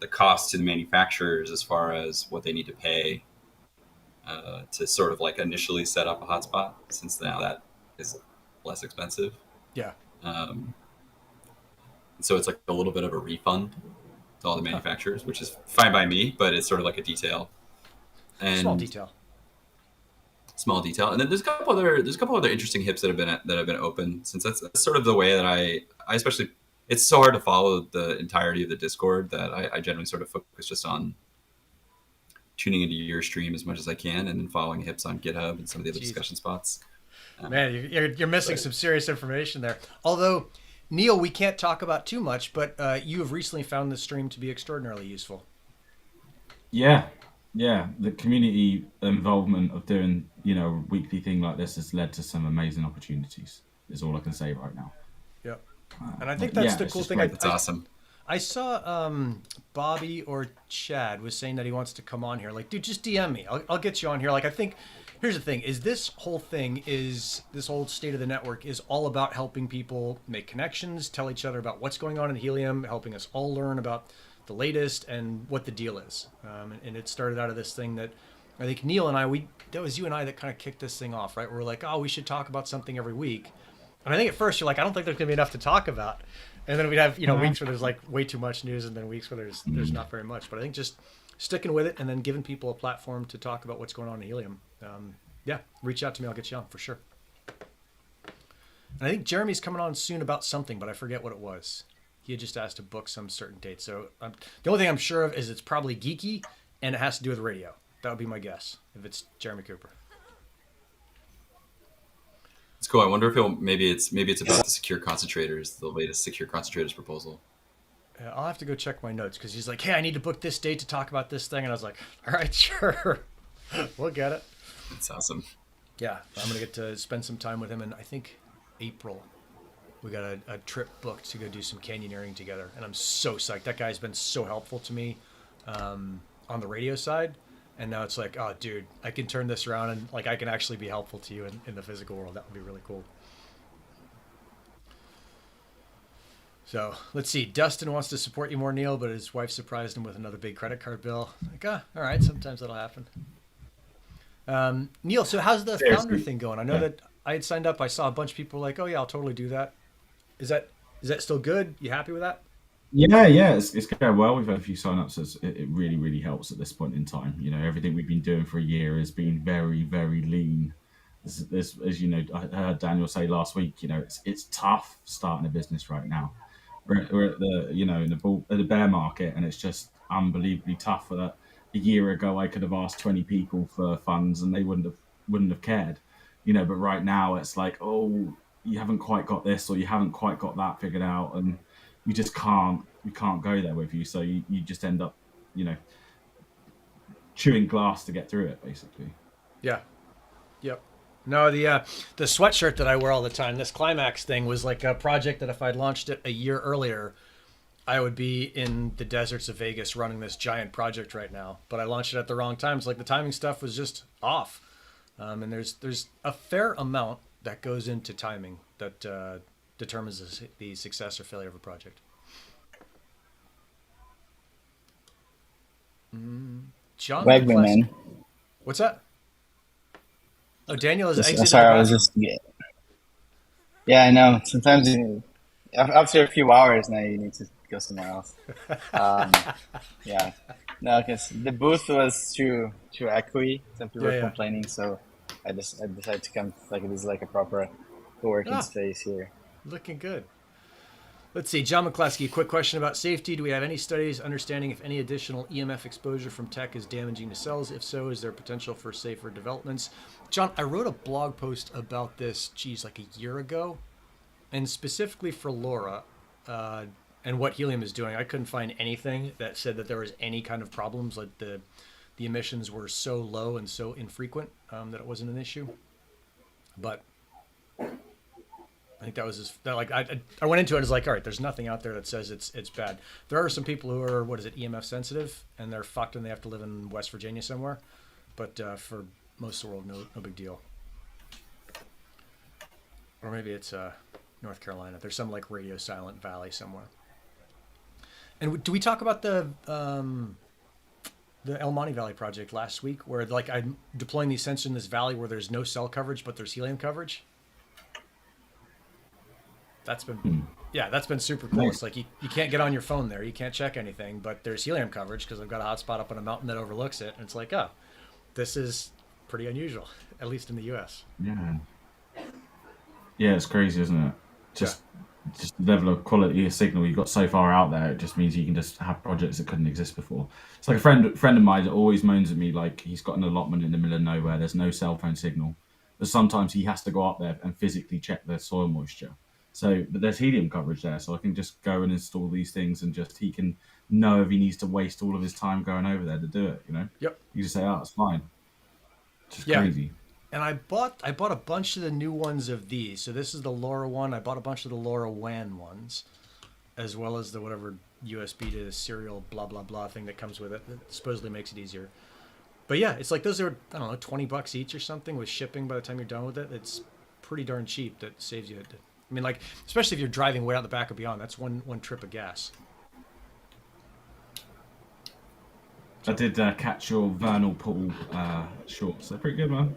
cost to the manufacturers as far as what they need to pay to sort of like initially set up a hotspot, since now that is less expensive. Yeah. Um, so it's like a little bit of a refund to all the manufacturers, which is fine by me, but it's sort of like a detail. Small And detail. small detail. And then there's a couple other interesting hips that have been open, since that's sort of the way that I especially, it's so hard to follow the entirety of the Discord that I generally sort of focus just on tuning into your stream as much as I can, and then following hips on GitHub and some of the other discussion spots. Man, you're missing some serious information there. Although, Neil, we can't talk about too much, but you have recently found this stream to be extraordinarily useful. Yeah, yeah. The community involvement of doing, a weekly thing like this has led to some amazing opportunities. Is all I can say right now. Yep. And I think that's the cool thing. That's awesome. I saw Bobby or Chad was saying that he wants to come on here. Like, dude, just DM me. I'll get you on here. Like, I think here's the thing: is this whole state of the network is all about helping people make connections, tell each other about what's going on in Helium, helping us all learn about the latest and what the deal is. And it started out of this thing that I think Neil and I, that was you and I that kind of kicked this thing off, right? We're like, oh, we should talk about something every week. And I think at first you're like, I don't think there's gonna be enough to talk about. And then we'd have, weeks where there's like way too much news, and then weeks where there's not very much. But I think just sticking with it and then giving people a platform to talk about what's going on in Helium. Yeah, reach out to me. I'll get you on for sure. And I think Jeremy's coming on soon about something, but I forget what it was. He had just asked to book some certain date. So the only thing I'm sure of is it's probably geeky, and it has to do with radio. That would be my guess if it's Jeremy Cooper. It's cool. I wonder if maybe it's about the secure concentrators, the latest secure concentrators proposal. I'll have to go check my notes because he's like, hey, I need to book this date to talk about this thing. And I was like, all right, sure. We'll get it. That's awesome. Yeah, I'm going to get to spend some time with him in, I think, April. We got a trip booked to go do some canyoneering together. And I'm so psyched. That guy's been so helpful to me on the radio side. And now it's like, oh, dude, I can turn this around and like I can actually be helpful to you in the physical world. That would be really cool. So let's see. Dustin wants to support you more, Neil, but his wife surprised him with another big credit card bill. Like, all right, sometimes that'll happen. Neil, so how's the founder thing going? I know that I had signed up. I saw a bunch of people like, oh yeah, I'll totally do that. Is that still good? You happy with that? Yeah, it's going well. We've had a few signups. It really, really helps at this point in time. Everything we've been doing for a year has been very, very lean. As you know, I heard Daniel say last week, it's tough starting a business right now. We're at the, in the bear market, and it's just unbelievably tough. A year ago, I could have asked 20 people for funds, and they wouldn't have cared. But right now, it's like, oh, you haven't quite got this, or you haven't quite got that figured out, and we can't go there with you. So you just end up, chewing glass to get through it, basically. Yeah. Yep. No, the sweatshirt that I wear all the time, this Climax thing, was like a project that if I'd launched it a year earlier, I would be in the deserts of Vegas running this giant project right now. But I launched it at the wrong time. It's like the timing stuff was just off. And there's a fair amount that goes into timing that determines the success or failure of a project. John, Wegman. What's that? Oh, Daniel is exiting. Sorry, I was just yeah, I know. Sometimes after a few hours, now you need to go somewhere else. Yeah, no, because the booth was too echoey. Some people were complaining, so I decided to come. Like, this is like a proper co-working space here. Looking good. Let's see, John McCluskey, quick question about safety. Do we have any studies understanding if any additional EMF exposure from tech is damaging to cells? If so, is there potential for safer developments? John, I wrote a blog post about this, like a year ago, and specifically for LoRa and what Helium is doing. I couldn't find anything that said that there was any kind of problems, like the emissions were so low and so infrequent that it wasn't an issue. But I think that was I went into it as like, all right, there's nothing out there that says it's bad. There are some people who are, EMF sensitive, and they're fucked and they have to live in West Virginia somewhere. but for most of the world, no big deal. Or maybe it's North Carolina. There's some like radio silent valley somewhere. And do we talk about the El Monte Valley project last week, where like I'm deploying these sensors in this valley where there's no cell coverage, but there's helium coverage? That's been super cool. It's like you can't get on your phone there, you can't check anything, but there's helium coverage because I've got a hotspot up on a mountain that overlooks it, and it's like, oh, this is pretty unusual, at least in the U.S. Yeah. Yeah, it's crazy, isn't it? Just the level of quality of signal you got so far out there, it just means you can just have projects that couldn't exist before. It's like a friend of mine that always moans at me like he's got an allotment in the middle of nowhere, there's no cell phone signal. But sometimes he has to go up there and physically check the soil moisture. So, but there's helium coverage there, so I can just go and install these things, and just he can know if he needs to waste all of his time going over there to do it. You know. Yep. You just say, "Oh, it's fine." Just crazy. And I bought a bunch of the new ones of these. So this is the LoRa one. I bought a bunch of the LoRaWAN ones, as well as the whatever USB to serial blah blah blah thing that comes with it that supposedly makes it easier. But yeah, it's like those are, I don't know, $20 each or something with shipping by the time you're done with it. It's pretty darn cheap. That saves you. I mean, like, especially if you're driving way out the back or beyond, that's one trip of gas. I did catch your vernal pool shorts. They're pretty good, man.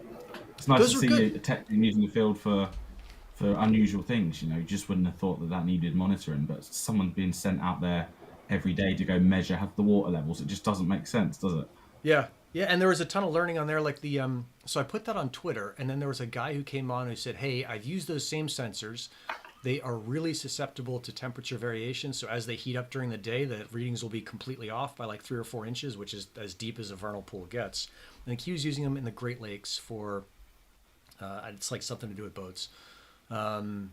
It's nice Those to were see good. you tech using the field for unusual things. You know, you just wouldn't have thought that needed monitoring, but someone being sent out there every day to go measure the water levels, it just doesn't make sense, does it? Yeah, and there was a ton of learning on there. Like the so I put that on Twitter, and then there was a guy who came on who said, "Hey, I've used those same sensors. They are really susceptible to temperature variation. So as they heat up during the day, the readings will be completely off by like 3 or 4 inches, which is as deep as a vernal pool gets." And he was using them in the Great Lakes for it's like something to do with boats. But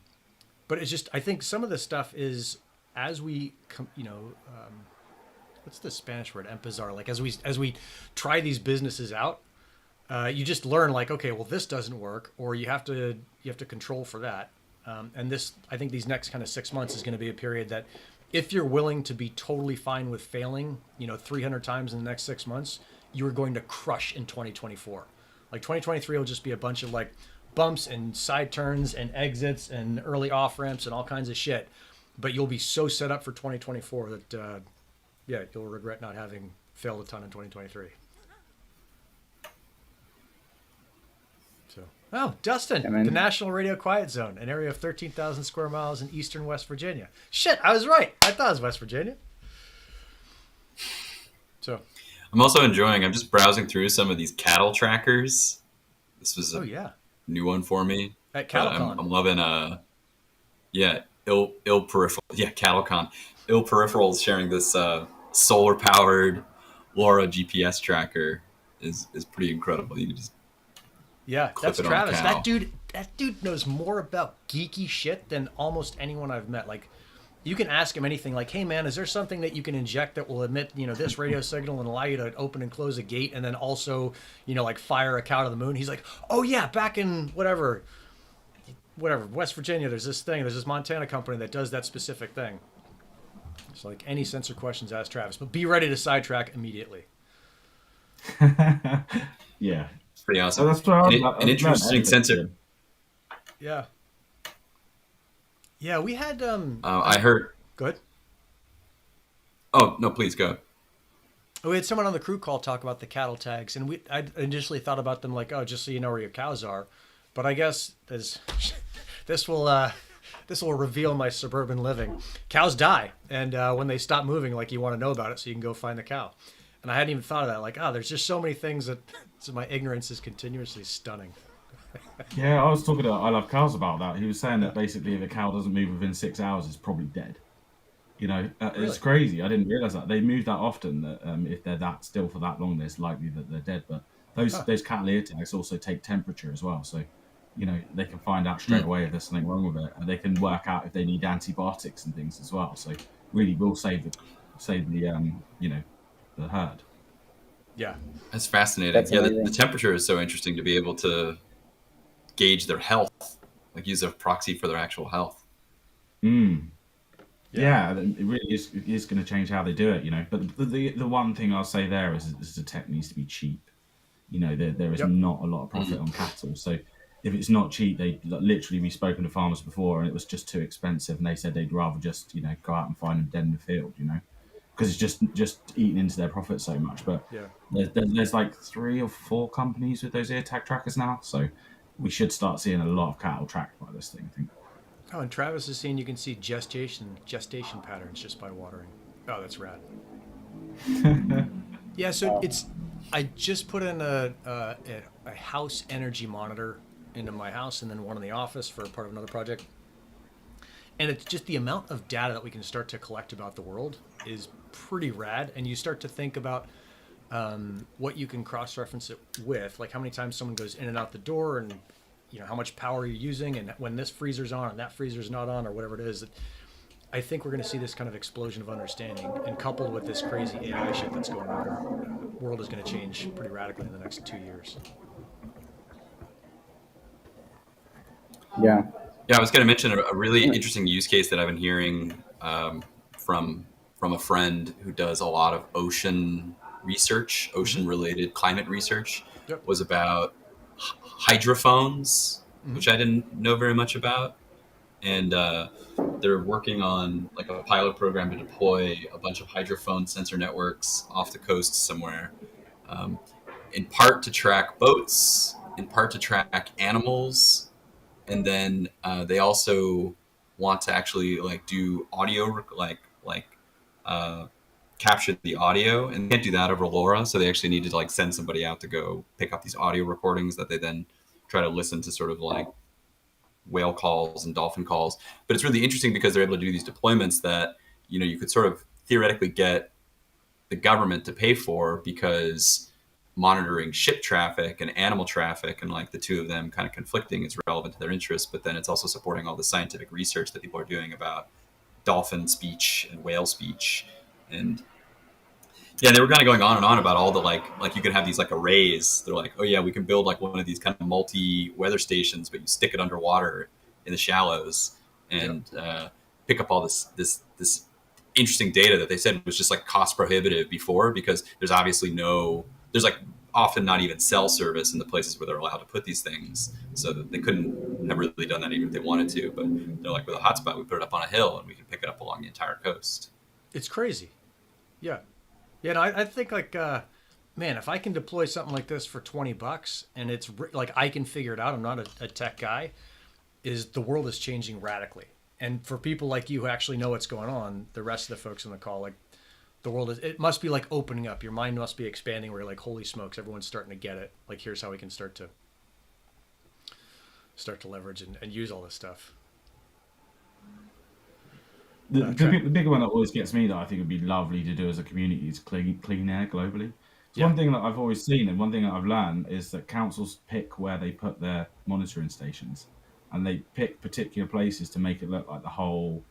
it's just, I think some of the stuff is as we what's the Spanish word, empezar, like as we try these businesses out, you just learn like, okay, well, this doesn't work, or you have to control for that. And this, I think these next kind of 6 months is going to be a period that if you're willing to be totally fine with failing, 300 times in the next 6 months, you are going to crush in 2024. Like 2023 will just be a bunch of like bumps and side turns and exits and early off ramps and all kinds of shit. But you'll be so set up for 2024 that, you'll regret not having failed a ton in 2023. So, Dustin, the National Radio Quiet Zone, an area of 13,000 square miles in eastern West Virginia. Shit, I was right. I thought it was West Virginia. So, I'm also enjoying, I'm just browsing through some of these cattle trackers. This was a new one for me. At CattleCon. I'm loving, 𝗚𝗿𝗶𝘀. Yeah, CattleCon. 𝗚𝗿𝗶 sharing this solar-powered LoRa GPS tracker is pretty incredible. You can just that's it on a Travis. cow. That dude knows more about geeky shit than almost anyone I've met. Like, you can ask him anything like, hey man, is there something that you can inject that will emit, this radio signal and allow you to open and close a gate and then also, like fire a cow to the moon? He's like, oh yeah, back in whatever, West Virginia, there's this Montana company that does that specific thing. It's like any sensor questions, ask Travis, but be ready to sidetrack immediately. Yeah. Pretty awesome. That's what an interesting sensor. Yeah. Yeah, we had I heard. Good. Oh no, please go. We had someone on the crew call talk about the cattle tags, and I initially thought about them like, oh, just so you know where your cows are, but I guess this will reveal my suburban living. Cows die, and when they stop moving, like you want to know about it, so you can go find the cow. And I hadn't even thought of that. Like, there's just so many things that so my ignorance is continuously stunning. Yeah, I was talking to I Love Cows about that. He was saying that basically if a cow doesn't move within 6 hours, it's probably dead. Really? It's crazy. I didn't realize that. They move that often that if they're that still for that long, it's likely that they're dead. But those cattle ear tags also take temperature as well. So, they can find out straight away if there's something wrong with it. And they can work out if they need antibiotics and things as well. So really will save the herd. Yeah. That's fascinating. The temperature is so interesting to be able to gauge their health, like use a proxy for their actual health. Yeah, it really is going to change how they do it, But the one thing I'll say there is the tech needs to be cheap. there is Yep. not a lot of profit on cattle. So if it's not cheap, literally, we've spoken to farmers before, and it was just too expensive, and they said they'd rather just go out and find them dead in the field, because it's just eating into their profit so much. But Yeah. there's like 3 or 4 companies with those ear tag trackers now, so we should start seeing a lot of cattle tracked by this thing, I think. Oh, and Travis is saying you can see gestation patterns just by watering. Oh, that's rad. Yeah, so I just put in a house energy monitor into my house, and then one in the office for part of another project. And it's just the amount of data that we can start to collect about the world is pretty rad. And you start to think about what you can cross-reference it with, like how many times someone goes in and out the door, and how much power you're using, and when this freezer's on and that freezer's not on, or whatever it is. I think we're going to see this kind of explosion of understanding, and coupled with this crazy AI shit that's going on, the world is going to change pretty radically in the next 2 years. Yeah. Yeah, I was going to mention a really interesting use case that I've been hearing from a friend who does a lot of ocean research, ocean-related climate research. Yep. Was about hydrophones, which I didn't know very much about, and they're working on like a pilot program to deploy a bunch of hydrophone sensor networks off the coast somewhere, in part to track boats, in part to track animals. And then they also want to actually like do audio, capture the audio, and they can't do that over LoRa. So they actually need to like send somebody out to go pick up these audio recordings that they then try to listen to, sort of like whale calls and dolphin calls. But it's really interesting because they're able to do these deployments that you could sort of theoretically get the government to pay for, because monitoring ship traffic and animal traffic, and like the two of them kind of conflicting, is relevant to their interests. But then it's also supporting all the scientific research that people are doing about dolphin speech and whale speech. And yeah, they were kind of going on and on about all the like you could have these like arrays. They're like, oh yeah, we can build like one of these kind of multi weather stations, but you stick it underwater in the shallows and pick up all this interesting data that they said was just like cost prohibitive before, because there's like often not even cell service in the places where they're allowed to put these things, so that they couldn't have really done that even if they wanted to. But they're like, with a hotspot, we put it up on a hill and we can pick it up along the entire coast. It's crazy. Yeah. Yeah, no, I think like, man, if I can deploy something like this for $20 and it's like I can figure it out, I'm not a tech guy, the world is changing radically. And for people like you who actually know what's going on, the rest of the folks on the call, like the world it must be like opening up. Your mind must be expanding where you're like, holy smokes, everyone's starting to get it. Like, here's how we can start to leverage and use all this stuff. The bigger one that always gets me, that I think would be lovely to do as a community, is clean air globally. So one thing that I've always seen, and one thing that I've learned, is that councils pick where they put their monitoring stations, and they pick particular places to make it look like the whole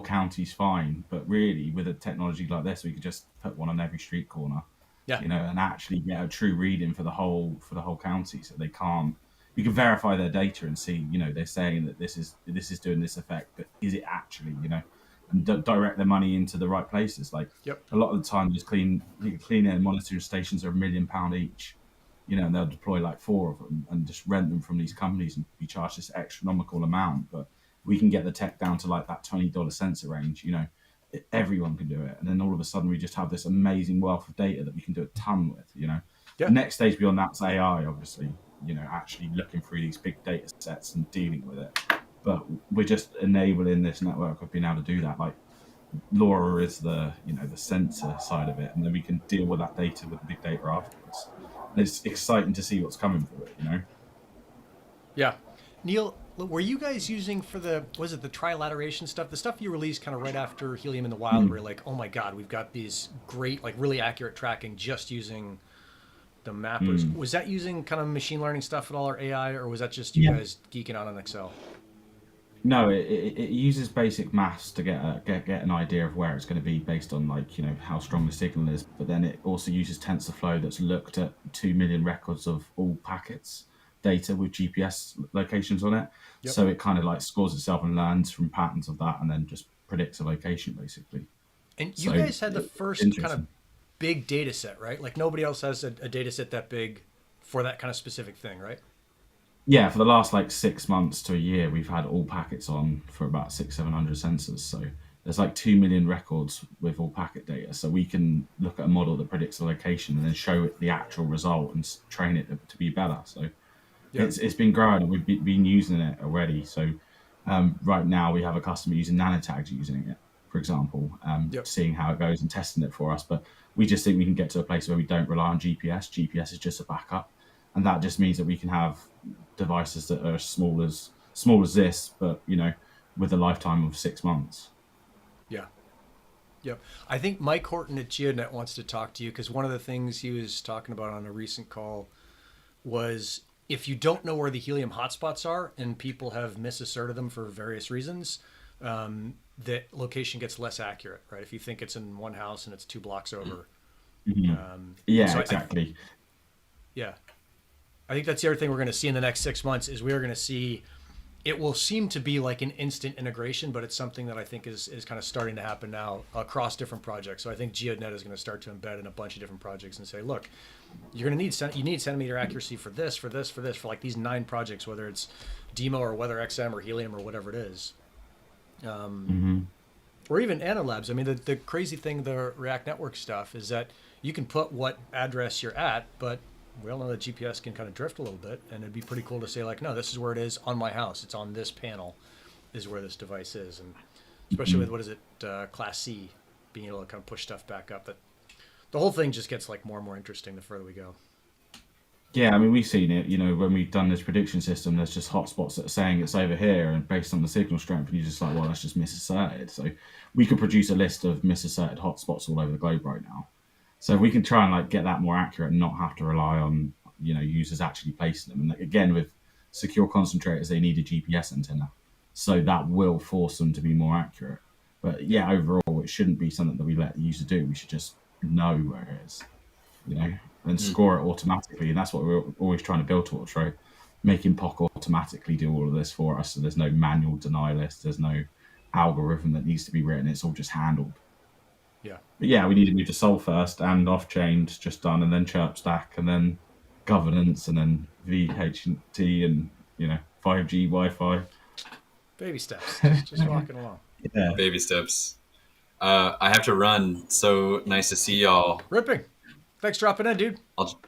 county's fine. But really, with a technology like this, we could just put one on every street corner, and actually get a true reading for the whole county, so they can't. We can verify their data and see, they're saying that this is doing this effect, but is it actually, and direct their money into the right places. Like a lot of the time, these clean air monitoring stations are £1 million each, and they'll deploy like 4 of them and just rent them from these companies and be charged this astronomical amount. But we can get the tech down to like that $20 sensor range, everyone can do it. And then all of a sudden we just have this amazing wealth of data that we can do a ton with, The next stage beyond that's AI, obviously, actually looking through these big data sets and dealing with it. But we're just enabling this network of being able to do that. Like LoRa is the sensor side of it, and then we can deal with that data with the big data afterwards. And it's exciting to see what's coming for it, Yeah. Neil, were you guys using for the trilateration stuff, the stuff you released kind of right after Helium in the Wild, where you're like, oh my God, we've got these great, like really accurate tracking just using the mappers. Was that using kind of machine learning stuff at all, or AI, or was that just you guys geeking out on Excel? No, it uses basic maths to get an idea of where it's going to be based on how strong the signal is. But then it also uses TensorFlow that's looked at 2 million records of all packets data with GPS locations on it. Yep. So it kind of like scores itself and learns from patterns of that, and then just predicts a location basically. And you guys had the first kind of big data set, right? Like nobody else has a data set that big for that kind of specific thing, right? Yeah, for the last like 6 months to a year, we've had all packets on for about 600-700 sensors. So there's like 2 million records with all packet data. So we can look at a model that predicts the location and then show it the actual result and train it to be better. So Yeah. it's been growing, and we've been using it already. So right now we have a customer using nanotags using it, for example, Yep. seeing how it goes and testing it for us. But we just think we can get to a place where we don't rely on GPS. GPS is just a backup, and that just means that we can have devices that are as small as this, but with a lifetime of 6 months. Yeah. Yep. I think Mike Horton at GeoNet wants to talk to you because one of the things he was talking about on a recent call was if you don't know where the helium hotspots are and people have misasserted them for various reasons, that location gets less accurate, right? If you think it's in one house and it's 2 blocks over. Yeah, so exactly. Yeah. I think that's the other thing we're going to see in the next 6 months is we're going to see, it will seem to be like an instant integration, but it's something that I think is kind of starting to happen now across different projects. So I think GeoNet is going to start to embed in a bunch of different projects and say, look, you're going to need centimeter accuracy for this, for like these 9 projects, whether it's Demo or Weather XM or Helium or whatever it is. Or even Analabs. I mean, the crazy thing, the React Network stuff is that you can put what address you're at, but we all know that GPS can kind of drift a little bit, and it'd be pretty cool to say like, no, this is where it is on my house. It's on this panel is where this device is. And especially with, what is it, Class C, being able to kind of push stuff back up. That the whole thing just gets like more and more interesting the further we go. Yeah, I mean, we've seen it, when we've done this prediction system, there's just hotspots that are saying it's over here, and based on the signal strength, and you're just like, well, that's just misasserted. So we could produce a list of misasserted hotspots all over the globe right now. So we can try and like get that more accurate and not have to rely on, users actually placing them. And again, with secure concentrators, they need a GPS antenna. So that will force them to be more accurate. But yeah, overall, it shouldn't be something that we let the user do. We should just know where it is, and score it automatically. And that's what we're always trying to build towards, right? Making POC automatically do all of this for us. So there's no manual deny list. There's no algorithm that needs to be written. It's all just handled. Yeah. But yeah, we need to move to Sol first, and off-chain's just done, and then Chirp Stack, and then governance, and then VHT, and 5G Wi-Fi. Baby steps, just walking along. Yeah. Baby steps. I have to run. So nice to see y'all. Ripping. Thanks for dropping in, dude. I'll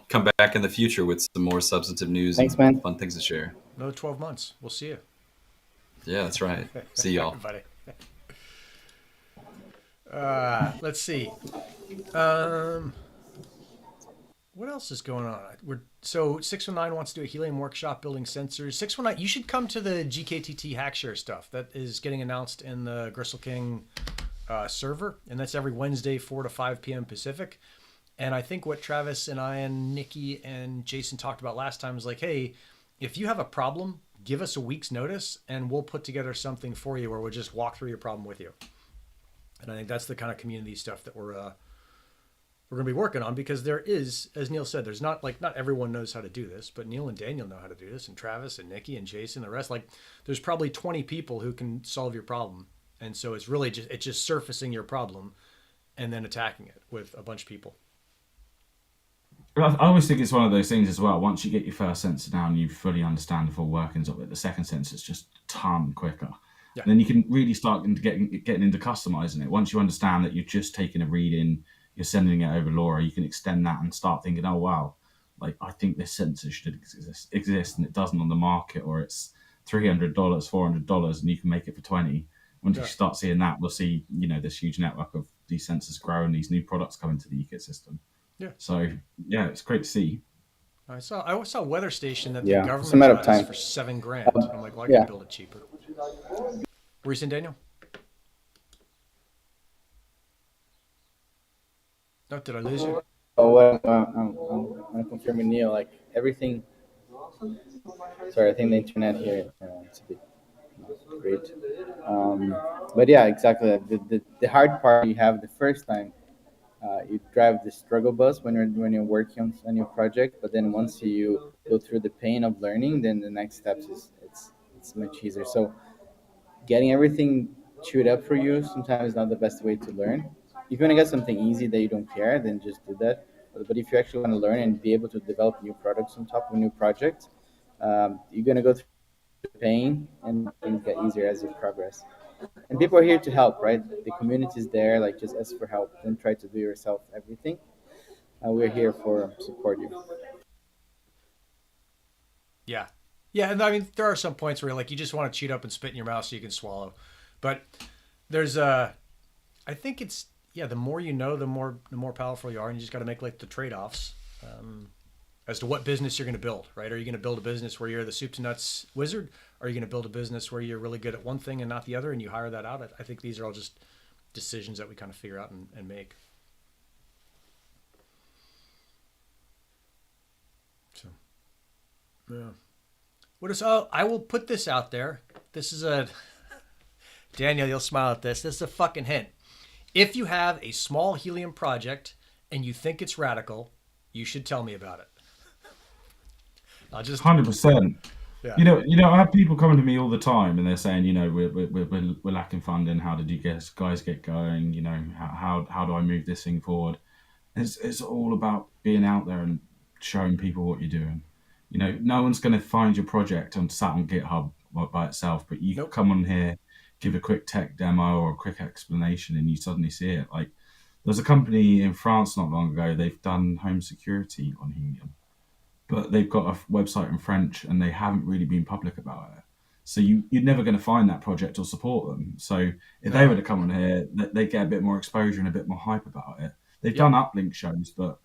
come back in the future with some more substantive news. Thanks, and man. Fun things to share. Another 12 months. We'll see you. Yeah, that's right. See y'all. Everybody. Let's see. What else is going on? So 619 wants to do a Helium workshop building sensors. 619, you should come to the GKTT Hackshare stuff that is getting announced in the 𝗪𝗀 server, and that's every Wednesday, 4 to 5 p.m. Pacific. And I think what Travis and I and Nikki and Jason talked about last time is like, hey, if you have a problem, give us a week's notice, and we'll put together something for you where we'll just walk through your problem with you. And I think that's the kind of community stuff that we're going to be working on, because there is, as Neil said, there's not everyone knows how to do this, but Neil and Daniel know how to do this, and Travis and Nikki and Jason, the rest, like there's probably 20 people who can solve your problem. And so it's really just surfacing your problem and then attacking it with a bunch of people. I always think it's one of those things as well. Once you get your first sensor down, you fully understand the full workings of it. The second sensor is just a ton quicker. Yeah. And then you can really start into getting into customizing it. Once you understand that you're just taking a read in, you're sending it over LoRa, you can extend that and start thinking, oh wow, like I think this sensor should exist and it doesn't on the market, or it's $300, $400, and you can make it for 20. Once you start seeing that, we'll see, this huge network of these sensors grow and these new products come into the ecosystem. Yeah. So yeah, it's great to see. I saw a weather station that the Yeah, government it's a matter of has time. for $7,000. I'm like, well, I can build it cheaper. What were you saying, Daniel? No, did I lose you? Oh, well, I'm confirming Neil. Like everything. Sorry, I think the internet here it's a bit not great. But yeah, exactly. The hard part you have the first time. You drive the struggle bus when you're working on your project, but then once you go through the pain of learning, then the next steps is it's much easier. So getting everything chewed up for you sometimes is not the best way to learn. If you want to get something easy that you don't care, then just do that. But if you actually want to learn and be able to develop new products on top of a new project, you're going to go through pain, and things get easier as you progress. And people are here to help, right? The community is there. Like, just ask for help. Don't try to do yourself everything. We're here for support you. Yeah. Yeah, and I mean, there are some points where like you just want to cheat up and spit in your mouth so you can swallow. But there's I think it's the more you know, the more powerful you are, and you just got to make like the trade-offs as to what business you're going to build, right? Are you going to build a business where you're the soup to nuts wizard? Or are you going to build a business where you're really good at one thing and not the other, and you hire that out? I think these are all just decisions that we kind of figure out and make. So, yeah. What is? Oh, I will put this out there. This is a Daniel. You'll smile at this. This is a fucking hint. If you have a small helium project and you think it's radical, you should tell me about it. I'll just 100%. Yeah. You know, I have people coming to me all the time, and they're saying, you know, we're lacking funding. How did you guys get going? You know, how do I move this thing forward? It's all about being out there and showing people what you're doing. You know, no one's going to find your project sat on GitHub by itself, but you come on here, give a quick tech demo or a quick explanation, and you suddenly see it. Like, there's a company in France not long ago, they've done home security on helium, but they've got a website in French and they haven't really been public about it. So you're never going to find that project or support them. So if they were to come on here, they get a bit more exposure and a bit more hype about it. They've done uplink shows, but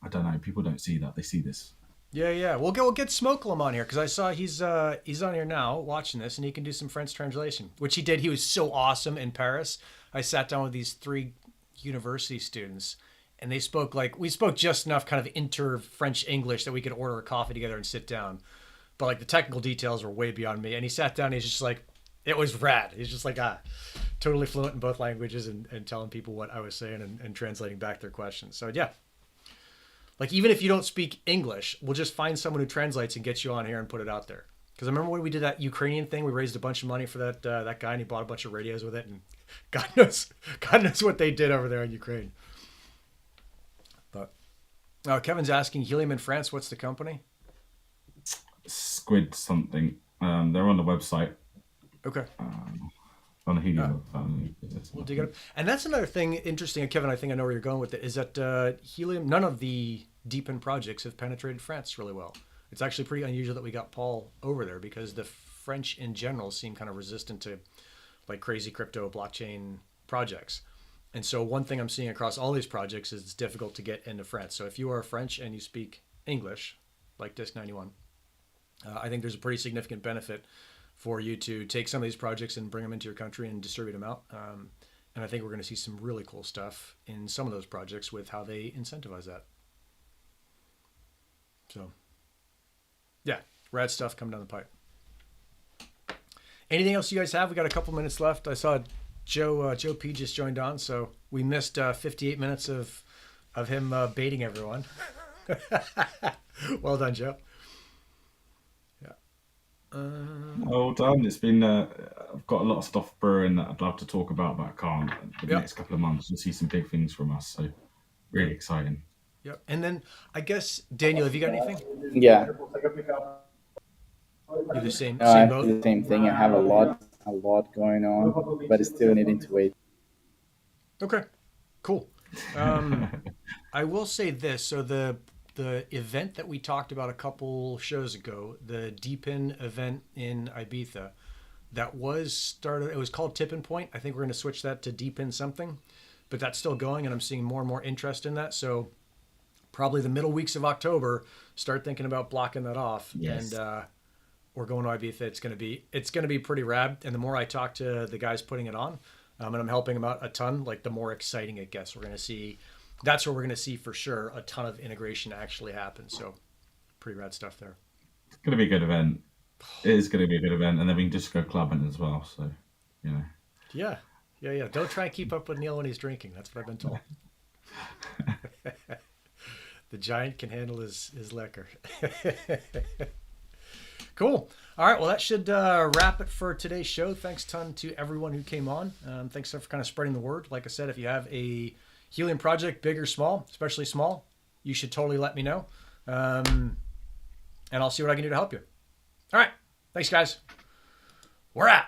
I don't know. People don't see that. They see this. Yeah. We'll get 𝗪𝗁 on here because I saw he's on here now watching this, and he can do some French translation, which he did. He was so awesome in Paris. I sat down with these 3 university students, and we spoke just enough kind of inter-French English that we could order a coffee together and sit down. But like the technical details were way beyond me. And he sat down, and he's just like, it was rad. He's just like, totally fluent in both languages and telling people what I was saying and translating back their questions. So yeah. Like, even if you don't speak English, we'll just find someone who translates and gets you on here and put it out there. Because I remember when we did that Ukrainian thing, we raised a bunch of money for that guy, and he bought a bunch of radios with it, and God knows what they did over there in Ukraine. But Kevin's asking, helium in France, what's the company? Squid something. They're on the website. Okay. On helium. We'll dig it up. And that's another thing interesting, Kevin, I think I know where you're going with it, is that helium, none of the deep-in projects have penetrated France really well. It's actually pretty unusual that we got Paul over there, because the French in general seem kind of resistant to like crazy crypto blockchain projects. And so one thing I'm seeing across all these projects is it's difficult to get into France. So if you are French and you speak English, like Disc 91, I think there's a pretty significant benefit for you to take some of these projects and bring them into your country and distribute them out. And I think we're going to see some really cool stuff in some of those projects with how they incentivize that. So, yeah, rad stuff coming down the pipe. Anything else you guys have? We got a couple minutes left. I saw Joe P just joined on, so we missed 58 minutes of him baiting everyone. Well done, Joe. Well done. It's been. I've got a lot of stuff brewing that I'd love to talk about, but I can't. For the next couple of months, you'll see some big things from us. So, really exciting. Yep. And then I guess Daniel, have you got anything? Yeah. You're the same I boat. do the same thing. I have a lot going on, but it's still needing to wait. Okay. Cool. I will say this. So the event that we talked about a couple shows ago, the Deepin event in Ibiza, that was started. It was called Tipping Point. I think we're going to switch that to Deepin something, but that's still going, and I'm seeing more and more interest in that. So probably the middle weeks of October, start thinking about blocking that off. Yes. And we're going to Ibiza. It's going to be pretty rad. And the more I talk to the guys putting it on, and I'm helping them out a ton, like the more exciting it gets. We're going to see. That's where we're going to see for sure a ton of integration actually happen. So pretty rad stuff there. It's going to be a good event. It is going to be a good event, and then we can just go clubbing as well. So, you know. Yeah. Don't try and keep up with Neil when he's drinking. That's what I've been told. The giant can handle his liquor. Cool. All right. Well, that should wrap it for today's show. Thanks a ton to everyone who came on. Thanks for kind of spreading the word. Like I said, if you have a helium project, big or small, especially small, you should totally let me know. And I'll see what I can do to help you. All right. Thanks, guys. We're out.